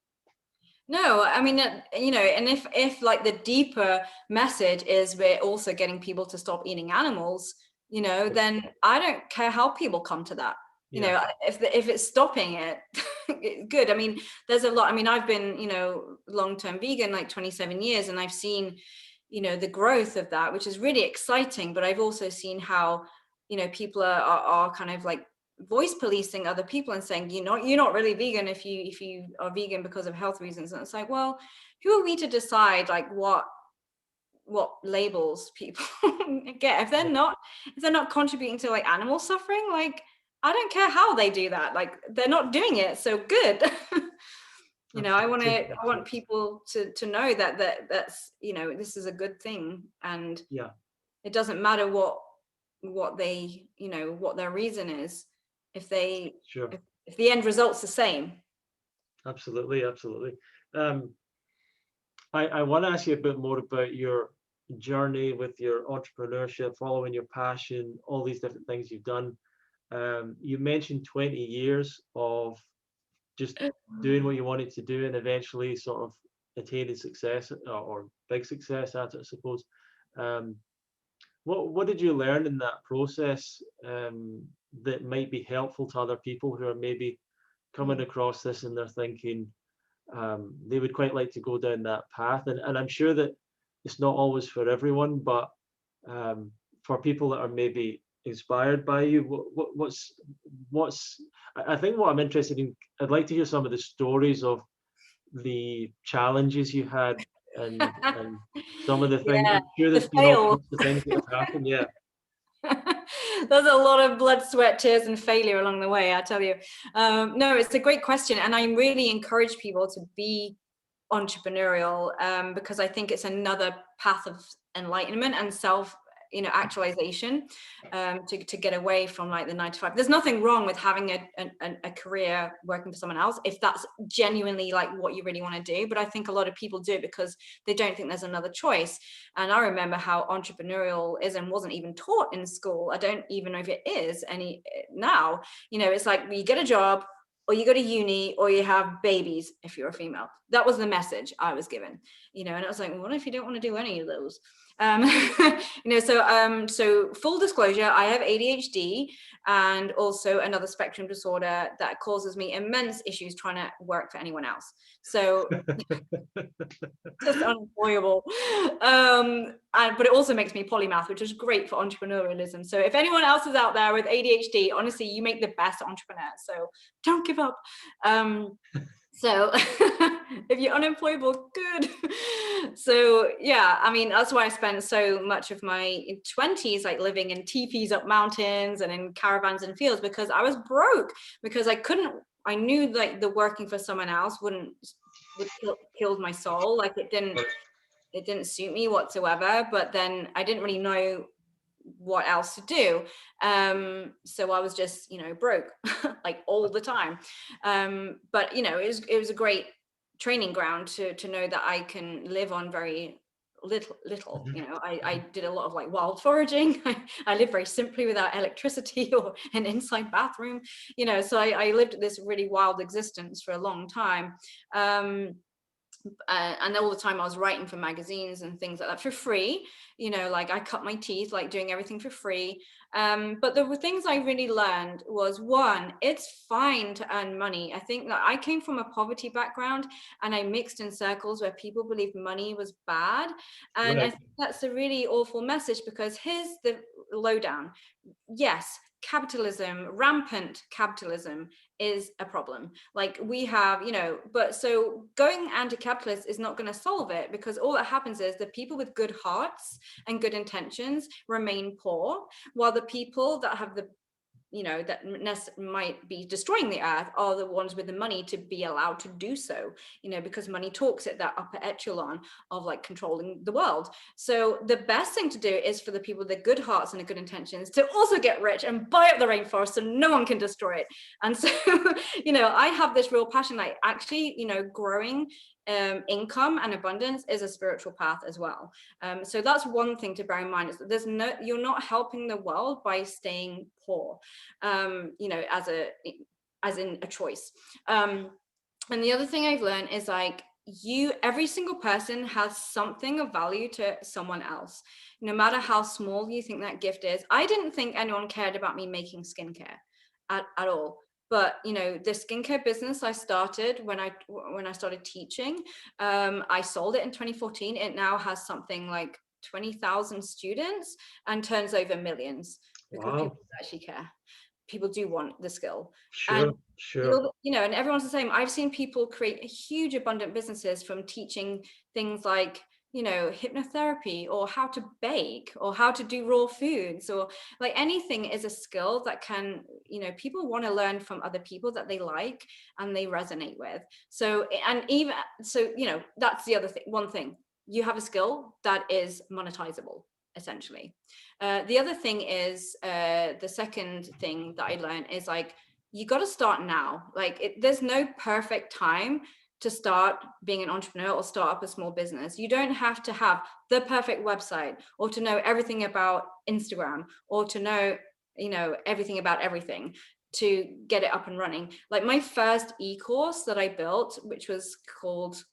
No, I mean, you know, and if like the deeper message is we're also getting people to stop eating animals, you know, then I don't care how people come to that. You know, if it's stopping it, good. I mean, there's a lot. I mean, I've been, you know, long-term vegan, like 27 years, and I've seen, you know, the growth of that, which is really exciting. But I've also seen how, you know, people are kind of like voice policing other people and saying, you're not really vegan if you are vegan because of health reasons. And it's like, well, who are we to decide like what labels people get if they're not contributing to like animal suffering? Like, I don't care how they do that, like they're not doing it, so good. You know, I want people to know that's, you know, this is a good thing, and it doesn't matter what they, you know, what their reason is, if they if the end result's the same. Absolutely. I want to ask you a bit more about your journey with your entrepreneurship, following your passion, all these different things you've done. You mentioned 20 years of just doing what you wanted to do and eventually sort of attaining success, or big success at it, I suppose. What did you learn in that process that might be helpful to other people who are maybe coming across this and they're thinking they would quite like to go down that path? And I'm sure that it's not always for everyone, but for people that are maybe inspired by you, what's I think what I'm interested in, I'd like to hear some of the stories of the challenges you had, and some of the things. I'm sure there's been all sorts of things that have happened. There's a lot of blood, sweat, tears, and failure along the way, I tell you. No, it's a great question, and I really encourage people to be entrepreneurial, because I think it's another path of enlightenment and self, you know, actualization, to get away from like the 9 to 5. There's nothing wrong with having a career working for someone else if that's genuinely like what you really want to do, but I think a lot of people do it because they don't think there's another choice. And I remember how entrepreneurialism wasn't even taught in school. I don't even know if it is any now. You know, it's like you get a job, or you go to uni, or you have babies if you're a female. That was the message I was given, you know, and I was like, well, what if you don't want to do any of those? You know, so full disclosure, I have ADHD and also another spectrum disorder that causes me immense issues trying to work for anyone else. So just unemployable. But it also makes me polymath, which is great for entrepreneurialism. So if anyone else is out there with ADHD, honestly, you make the best entrepreneur. So don't give up. So if you're unemployable, good. So yeah, I mean, that's why I spent so much of my 20s like living in teepees up mountains and in caravans and fields, because I was broke, because I knew like the working for someone else would kill my soul. Like it didn't suit me whatsoever. But then I didn't really know what else to do. So I was just, broke like all the time. But it was a great training ground to know that I can live on very little. I did a lot of like wild foraging. I lived very simply without electricity or an inside bathroom, so I lived this really wild existence for a long time. And all the time I was writing for magazines and things like that for free, like I cut my teeth, like doing everything for free. But the things I really learned was, one, it's fine to earn money. I think that I came from a poverty background and I mixed in circles where people believed money was bad. And Right. I think that's a really awful message, because here's the lowdown. Yes, capitalism, rampant capitalism is a problem. Like we have, but so going anti-capitalist is not going to solve it, because all that happens is the people with good hearts and good intentions remain poor, while the people that have the that might be destroying the earth are the ones with the money to be allowed to do so, because money talks at that upper echelon of like controlling the world. So the best thing to do is for the people with the good hearts and the good intentions to also get rich and buy up the rainforest so no one can destroy it. And so I have this real passion, like actually growing income and abundance is a spiritual path as well. So that's one thing to bear in mind, is that you're not helping the world by staying poor, as in a choice. And the other thing I've learned is like every single person has something of value to someone else, no matter how small you think that gift is. I didn't think anyone cared about me making skincare at all. But the skincare business I started when I started teaching, I sold it in 2014. It now has something like 20,000 students and turns over millions, because Wow. people actually care. People do want the skill. Sure. And everyone's the same. I've seen people create huge abundant businesses from teaching things like hypnotherapy, or how to bake, or how to do raw foods, or like anything is a skill that can, people want to learn from other people that they like and they resonate with. So, and even so, that's the other thing. One thing, you have a skill that is monetizable, essentially. The other thing is, the second thing that I learned is like, you got to start now. Like there's no perfect time to start being an entrepreneur or start up a small business. You don't have to have the perfect website, or to know everything about Instagram, or to know, everything about everything to get it up and running. Like my first e-course that I built, which was called,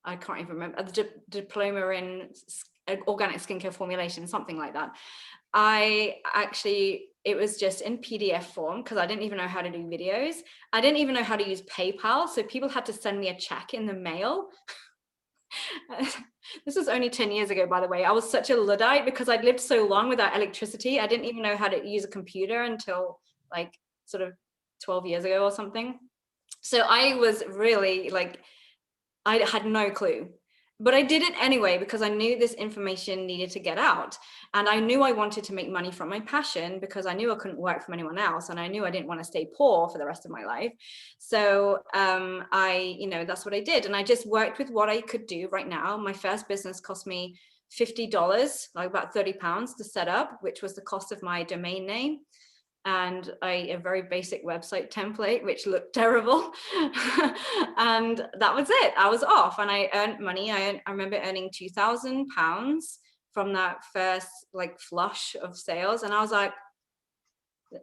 I can't even remember, the diploma in organic skincare formulation, something like that. It was just in PDF form, because I didn't even know how to do videos. I didn't even know how to use PayPal. So people had to send me a check in the mail. This was only 10 years ago, by the way. I was such a Luddite because I'd lived so long without electricity. I didn't even know how to use a computer until like sort of 12 years ago or something. So I was really like, I had no clue. But I did it anyway, because I knew this information needed to get out. And I knew I wanted to make money from my passion, because I knew I couldn't work for anyone else. And I knew I didn't want to stay poor for the rest of my life. So that's what I did. And I just worked with what I could do right now. My first business cost me $50, like about £30 to set up, which was the cost of my domain name, and a very basic website template, which looked terrible. And that was it. I was off, and I earned money. I remember earning £2,000 from that first like flush of sales. And I was like,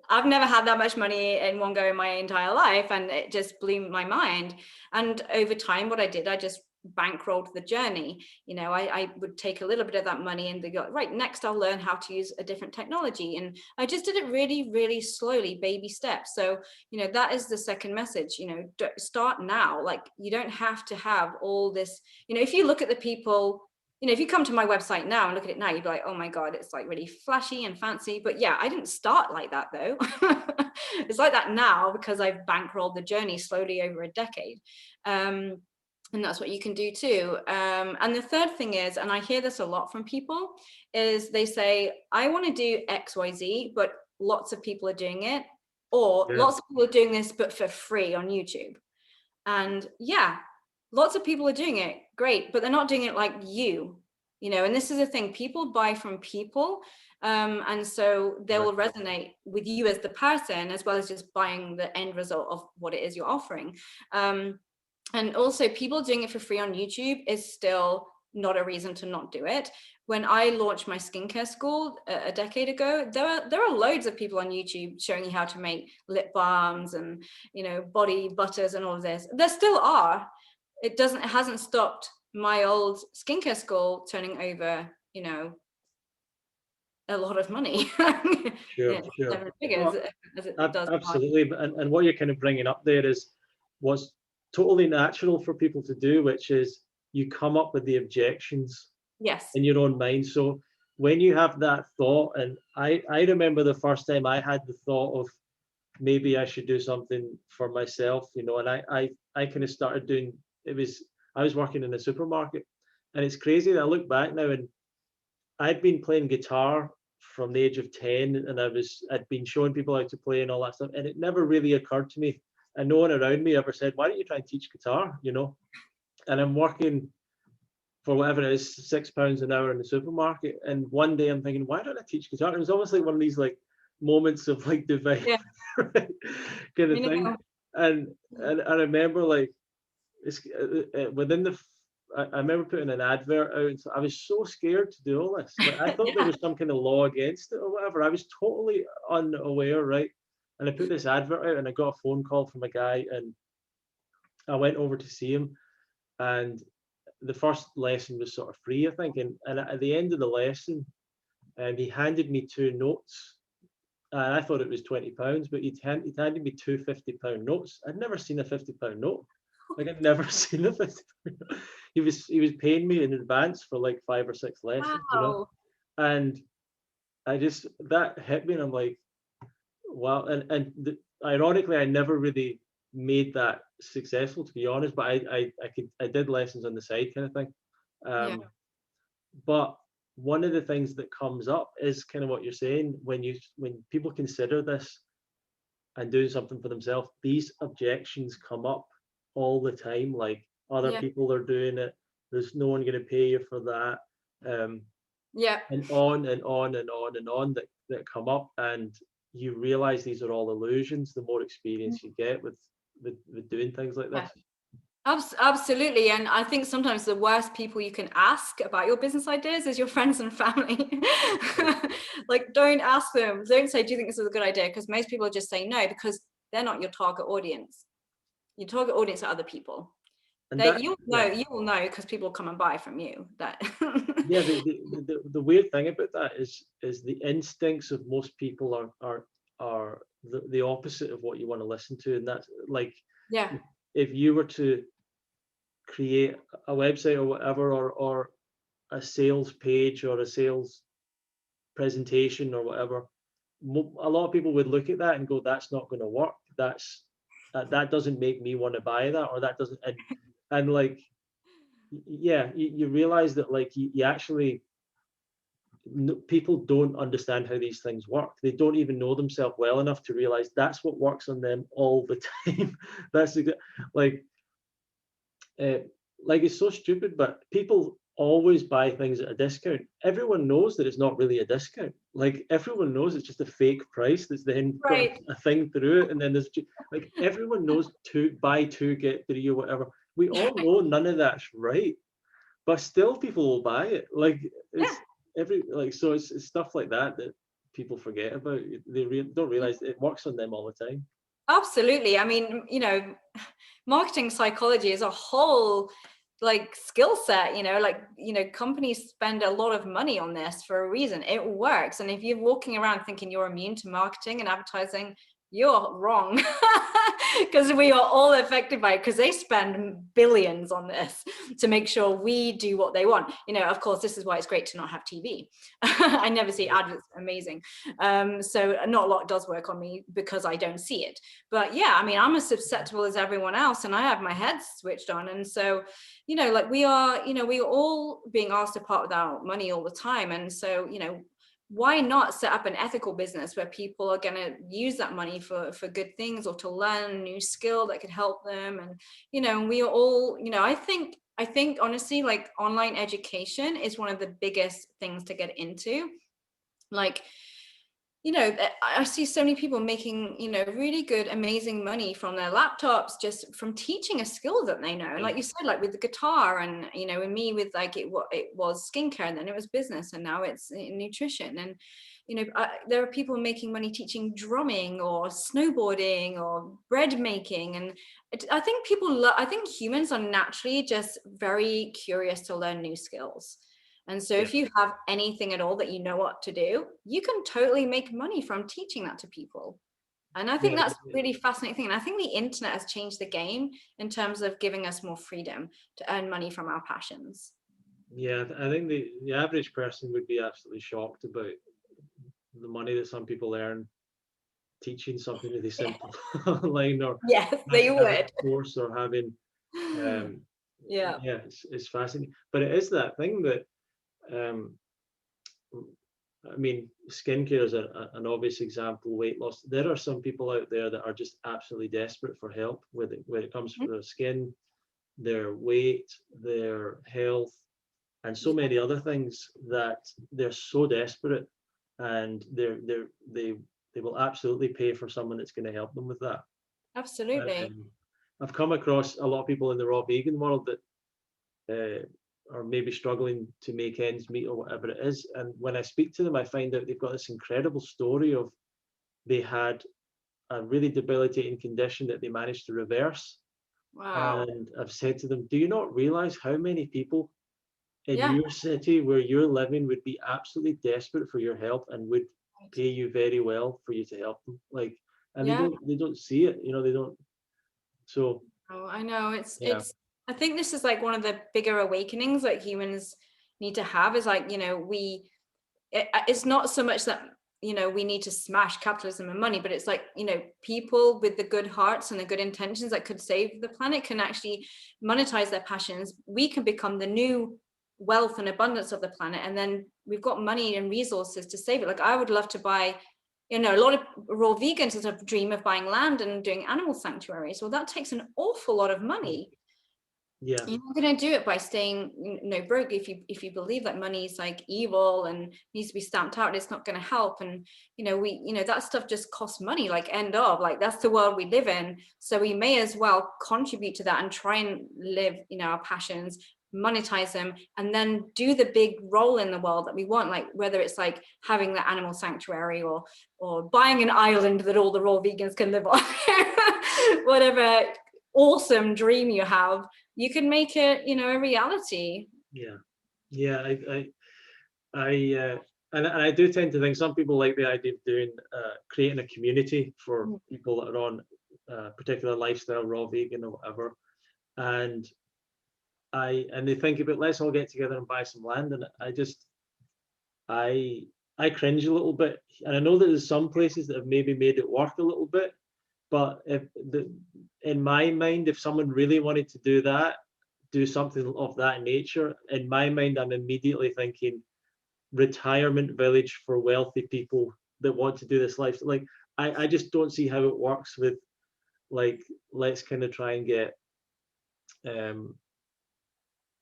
I've never had that much money in one go in my entire life. And it just blew my mind. And over time, what I did, I just bankrolled the journey. I would take a little bit of that money and they go, right, next I'll learn how to use a different technology. And I just did it really, really slowly, baby steps. So, that is the second message, start now. Like you don't have to have all this, if you look at the people, if you come to my website now and look at it now, you'd be like, oh my God, it's like really flashy and fancy. But yeah, I didn't start like that though. It's like that now because I've bankrolled the journey slowly over a decade. And that's what you can do too. And the third thing is, and I hear this a lot from people, is they say, I want to do X, Y, Z, but lots of people are doing it. Or lots of people are doing this, but for free on YouTube. And yeah, lots of people are doing it. Great. But they're not doing it like you. you know, and this is the thing, people buy from people. And so they will resonate with you as the person, as well as just buying the end result of what it is you're offering. And also, people doing it for free on YouTube is still not a reason to not do it. When I launched my skincare school a decade ago, there are loads of people on YouTube showing you how to make lip balms and, you know, body butters and all of this. There still are. It hasn't stopped my old skincare school turning over, you know, a lot of money. Sure, Yeah, sure. seven figures, as it does. Absolutely. And what you're kind of bringing up there is what's totally natural for people to do, which is you come up with the objections Yes. in your own mind. So when you have that thought, and I remember the first time I had the thought of maybe I should do something for myself, you know, and I kind of started doing, I was working in a supermarket, and it's crazy that I look back now, and I'd been playing guitar from the age of 10, and I'd been showing people how to play and all that stuff, and it never really occurred to me, and no one around me ever said, why don't you try and teach guitar, you know? And I'm working for whatever it is, £6 an hour in the supermarket, and one day I'm thinking, why don't I teach guitar? It was almost like one of these like moments of like divine kind of thing. And I remember like it's within the I remember putting an advert out, and so I was so scared to do all this. Like, I thought there was some kind of law against it or whatever. I was totally unaware, right? And I put this advert out, and I got a phone call from a guy, and I went over to see him, and the first lesson was sort of free, I think. And at the end of the lesson, he handed me 2 notes. And I thought it was £20, but he handed me 2 £50 notes. I'd never seen a £50 note. Like, I'd never seen a £50 note. He was paying me in advance for like 5 or 6 lessons, you know. And that hit me, and I'm like, wow. And ironically, I never really made that successful, to be honest. But I did lessons on the side, kind of thing. But one of the things that comes up is kind of what you're saying, when people consider this and doing something for themselves, these objections come up all the time, like other people are doing it, there's no one going to pay you for that, and on and on and on and on that come up, and you realize these are all illusions the more experience you get with doing things like this. Absolutely. And I think sometimes the worst people you can ask about your business ideas is your friends and family. Like, don't ask them. Don't say, do you think this is a good idea? Because most people just say no, because they're not your target audience. Your target audience are other people. You will know because people come and buy from you. That yeah, the weird thing about that is the instincts of most people are the opposite of what you want to listen to. And that's like, if you were to create a website or whatever, or a sales page or a sales presentation or whatever, a lot of people would look at that and go, that's not going to work, that doesn't make me want to buy that, or that doesn't, and like, you realize that, like, you actually, people don't understand how these things work. They don't even know themselves well enough to realize that's what works on them all the time. That's like it's so stupid, but people always buy things at a discount. Everyone knows that it's not really a discount. Like, everyone knows it's just a fake price that's then got a thing through it, and then there's like, everyone knows buy 2 get 3 or whatever. We all know none of that's right, but still people will buy it. Like, it's so it's stuff like that people forget about. They don't realize it works on them all the time. Absolutely. I mean, you know, marketing psychology is a whole like skill set, you know, like, you know, companies spend a lot of money on this for a reason. It works. And if you're walking around thinking you're immune to marketing and advertising, you're wrong. Because we are all affected by it, because they spend billions on this to make sure we do what they want. You know, of course, this is why it's great to not have TV. I never see ads. It's amazing. So not a lot does work on me because I don't see it. But yeah, I mean, I'm as susceptible as everyone else, and I have my head switched on. And so, you know, like, we are all being asked to part with our money all the time. And so, you know, why not set up an ethical business where people are going to use that money for good things, or to learn a new skill that could help them? And, you know, we are all, you know, I think I think honestly, like online education is one of the biggest things to get into. Like, you know, I see so many people making, you know, really good, amazing money from their laptops, just from teaching a skill that they know. And like you said, like with the guitar, and, you know, and me with like, it was skincare, and then it was business, and now it's nutrition. And, you know, there are people making money teaching drumming or snowboarding or bread making. And I think I think humans are naturally just very curious to learn new skills. And so if you have anything at all that you know what to do, you can totally make money from teaching that to people. And I think that's a really fascinating thing. And I think the internet has changed the game in terms of giving us more freedom to earn money from our passions. Yeah, I think the average person would be absolutely shocked about the money that some people earn teaching something really simple online, or Yes, they having would. a course, or having Yeah. it's fascinating. But it is that thing that I mean, skincare is an obvious example. Weight loss. There are some people out there that are just absolutely desperate for help when it comes to their skin, their weight, their health, and so many other things, that they're so desperate, and they will absolutely pay for someone that's going to help them with that. Absolutely. I've come across a lot of people in the raw vegan world that are maybe struggling to make ends meet or whatever it is. And when I speak to them, I find out they've got this incredible story of they had a really debilitating condition that they managed to reverse. Wow. And I've said to them, do you not realize how many people in Yeah. your city where you're living would be absolutely desperate for your help and would pay you very well for you to help them? Like, and Yeah. they don't see it, you know, they don't. So Oh, I know. yeah, I think this is like one of the bigger awakenings that humans need to have, is like, you know, it's not so much that, you know, we need to smash capitalism and money, but it's like, you know, people with the good hearts and the good intentions that could save the planet can actually monetize their passions. We can become the new wealth and abundance of the planet, and then we've got money and resources to save it. Like, I would love to buy, you know, a lot of raw vegans sort of dream of buying land and doing animal sanctuaries. Well, that takes an awful lot of money. yeah, You're not going to do it by staying, you know, broke. If you believe that money is like evil and needs to be stamped out, it's not going to help. And, you know, that stuff just costs money, like, end of, like, that's the world we live in. So we may as well contribute to that and try and live, you know, our passions, monetize them, and then do the big role in the world that we want. Like, whether it's like having the animal sanctuary, or buying an island that all the raw vegans can live on, whatever awesome dream you have, you can make it, you know, a reality. yeah. And I do tend to think some people like the idea of doing creating a community for people that are on a particular lifestyle, raw vegan or whatever, and they think about, let's all get together and buy some land, and I cringe a little bit, and I know that there's some places that have maybe made it work a little bit, but in my mind, if someone really wanted to do something of that nature, in my mind, I'm immediately thinking retirement village for wealthy people that want to do this life. Like, I just don't see how it works with, like, let's kind of try and get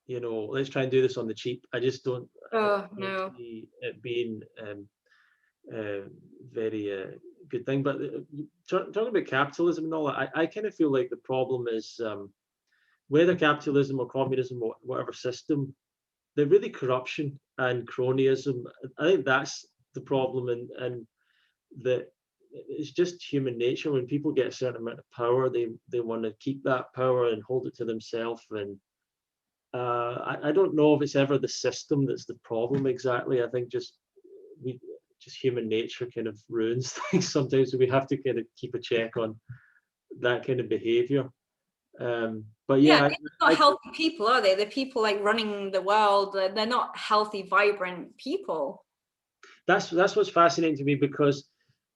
you know, let's try and do this on the cheap. I just don't, Oh don't no. see it being very good thing. But talking about capitalism and all that, I kind of feel like the problem is whether capitalism or communism or whatever system, they're really corruption and cronyism. I think that's the problem, and that it's just human nature. When people get a certain amount of power, they want to keep that power and hold it to themselves. And I don't know if it's ever the system that's the problem exactly. I think just human nature kind of ruins things sometimes, so we have to kind of keep a check on that kind of behavior. But Yeah, yeah, they're not healthy people, are they? The people like running the world, they're not healthy, vibrant people. that's what's fascinating to me, because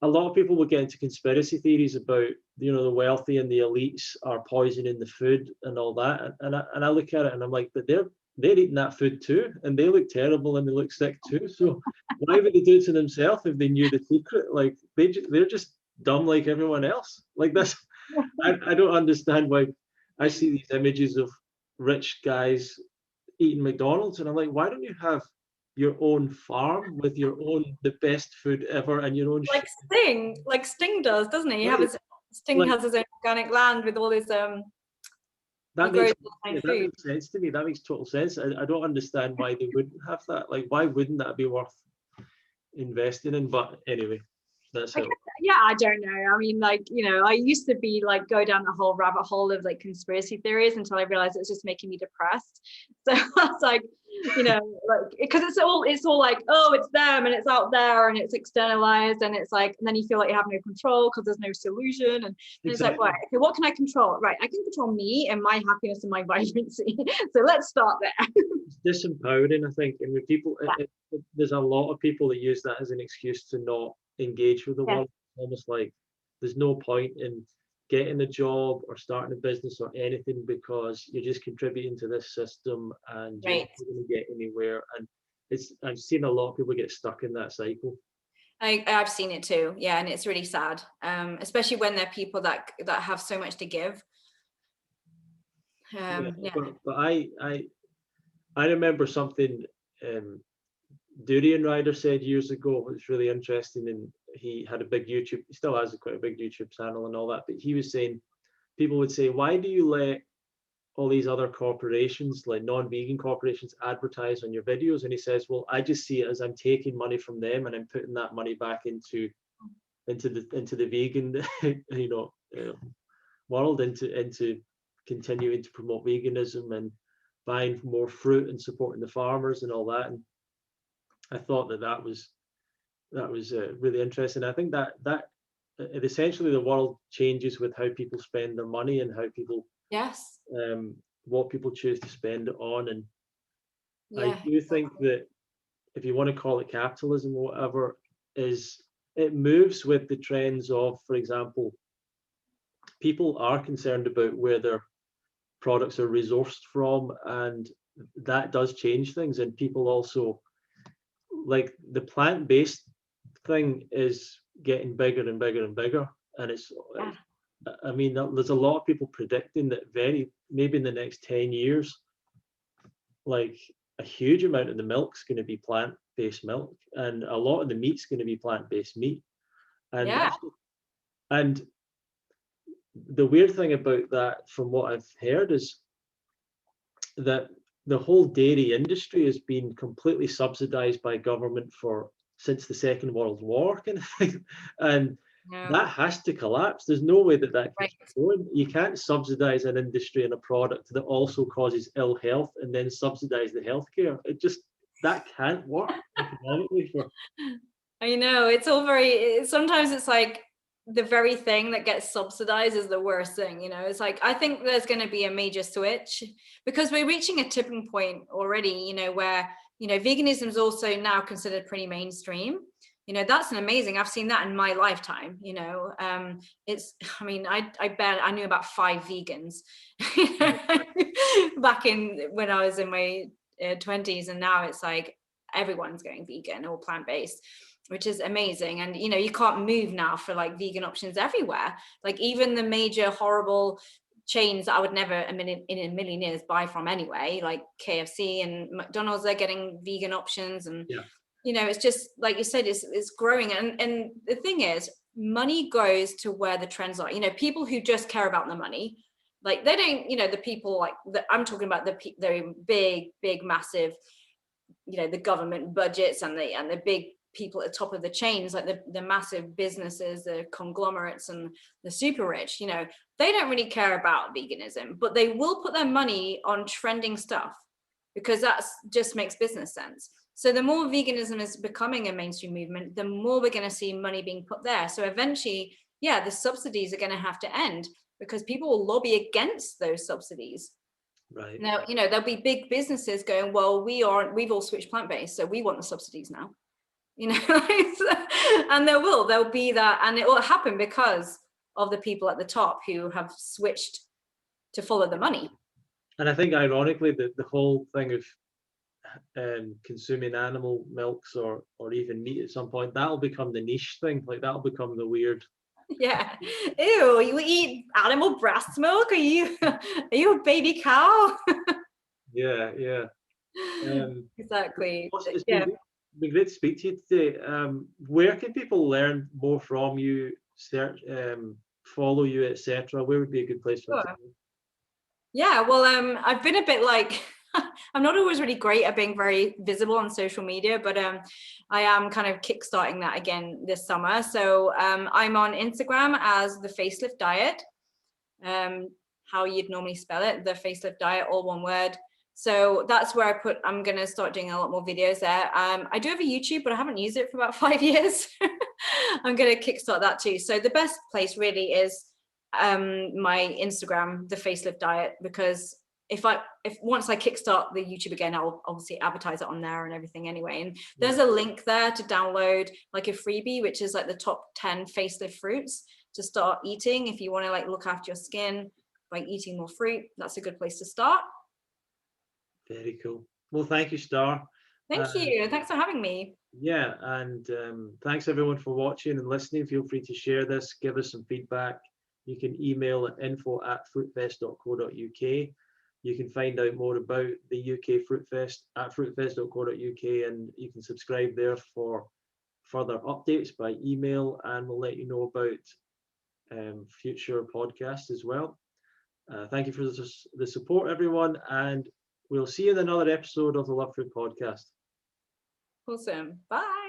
a lot of people will get into conspiracy theories about, you know, the wealthy and the elites are poisoning the food and all that, and I look at it and I'm like, but they're eating that food too, and they look terrible and they look sick too. So why would they do it to themselves if they knew the secret? Like, they're just dumb like everyone else. Like, that's I don't understand why I see these images of rich guys eating McDonald's, and I'm like, why don't you have your own farm with your own the best food ever and your own like Sting does, doesn't he? right. Sting Like, has his own organic land with all his he that grows makes all the same that food. makes sense to me. That makes total sense. I don't understand why they wouldn't have that. Like, why wouldn't that be worth investing in? But anyway, that's how. Yeah, I don't know. I mean, like, you know, I used to be like go down the whole rabbit hole of like conspiracy theories until I realized it was just making me depressed. So I was like, you know, like, because it's all like, oh, it's them and it's out there and it's externalized, and it's like, and then you feel like you have no control because there's no solution, and it's like, Exactly. right, okay, what can I control? Right, I can control me and my happiness and my vibrancy. So let's start there. It's disempowering, I think, and with people, there's a lot of people that use that as an excuse to not engage with the Yeah. world. Almost like there's no point in getting a job or starting a business or anything because you're just contributing to this system and you're Right. not going to get anywhere. And I've seen a lot of people get stuck in that cycle. I've seen it too, yeah, and it's really sad, especially when they're people that have so much to give. Yeah, Yeah. but I remember something Durian Rider said years ago. It was really interesting, and he had a big YouTube. He still has quite a big YouTube channel and all that. But he was saying people would say, "Why do you let all these other corporations, like non-vegan corporations, advertise on your videos?" And he says, "Well, I just see it as I'm taking money from them and I'm putting that money back into the vegan, you know, world, into continuing to promote veganism and buying more fruit and supporting the farmers and all that." And I thought that was really interesting. I think that essentially the world changes with how people spend their money and how people Yes. what people choose to spend it on. And I Yeah. do think that if you want to call it capitalism or whatever, is it moves with the trends of, for example, people are concerned about where their products are resourced from, and that does change things. And people also, like, the plant-based thing is getting bigger and bigger and bigger, and Yeah. I mean, there's a lot of people predicting that maybe in the next 10 years, like, a huge amount of the milk's going to be plant-based milk, and a lot of the meat's going to be plant-based meat. And Yeah. and the weird thing about that, from what I've heard, is that the whole dairy industry has been completely subsidized by government for since the Second World War, kind of thing. And No. that has to collapse. There's no way that Right. keeps going. You can't subsidize an industry and a product that also causes ill health and then subsidize the healthcare. That can't work economically for. I know, it's all very, sometimes it's like the very thing that gets subsidized is the worst thing, you know. It's like, I think there's going to be a major switch because we're reaching a tipping point already, you know, where, you know, veganism is also now considered pretty mainstream. You know, that's an amazing, I've seen that in my lifetime, you know. It's, I mean, I knew about 5 vegans back in when I was in my 20s, and now it's like everyone's going vegan or plant-based, which is amazing. And you know, you can't move now for like vegan options everywhere. Like even the major horrible chains that I would never in a million years buy from anyway, like KFC and McDonald's, they're getting vegan options. And Yeah. you know, it's just like you said, it's growing. And the thing is, money goes to where the trends are. You know, people who just care about the money, like they don't, you know, the people like I'm talking about the big massive, you know, the government budgets and the big people at the top of the chains, like the massive businesses, the conglomerates and the super rich, you know, they don't really care about veganism, but they will put their money on trending stuff because that's just makes business sense. So the more veganism is becoming a mainstream movement, the more we're going to see money being put there. So eventually, yeah, the subsidies are going to have to end because people will lobby against those subsidies. Right. Now, you know, there'll be big businesses going, well, we've all switched plant-based, so we want the subsidies now. You know, and there'll be that, and it will happen because of the people at the top who have switched to follow the money. And I think ironically the whole thing of consuming animal milks or even meat at some point, that'll become the niche thing. Like that'll become the weird Yeah. Ew, you eat animal breast milk? Are you a baby cow? Yeah, yeah. Exactly. Well, it's Yeah. been great to speak to you today. Where can people learn more from you, search, follow you, etc.? Where would be a good place for them to Sure. go? Yeah, well, I've been a bit like, I'm not always really great at being very visible on social media, but I am kind of kickstarting that again this summer. So I'm on Instagram as the Facelift Diet, how you'd normally spell it, the Facelift Diet, all one word. So that's where I'm going to start doing a lot more videos there. I do have a YouTube, but I haven't used it for about 5 years. I'm going to kickstart that too. So the best place really is my Instagram, the Facelift Diet, because if once I kickstart the YouTube again, I'll obviously advertise it on there and everything anyway. And there's a link there to download like a freebie, which is like the top 10 facelift fruits to start eating. If you want to like look after your skin by eating more fruit, that's a good place to start. Very cool. Well, thank you, Star. Thank you. Thanks for having me. Yeah, and thanks everyone for watching and listening. Feel free to share this, give us some feedback. You can email at info@fruitfest.co.uk. You can find out more about the UK Fruitfest at fruitfest.co.uk, and you can subscribe there for further updates by email, and we'll let you know about future podcasts as well. Thank you for the support, everyone, and we'll see you in another episode of the Love Fruit Podcast. Awesome. Bye.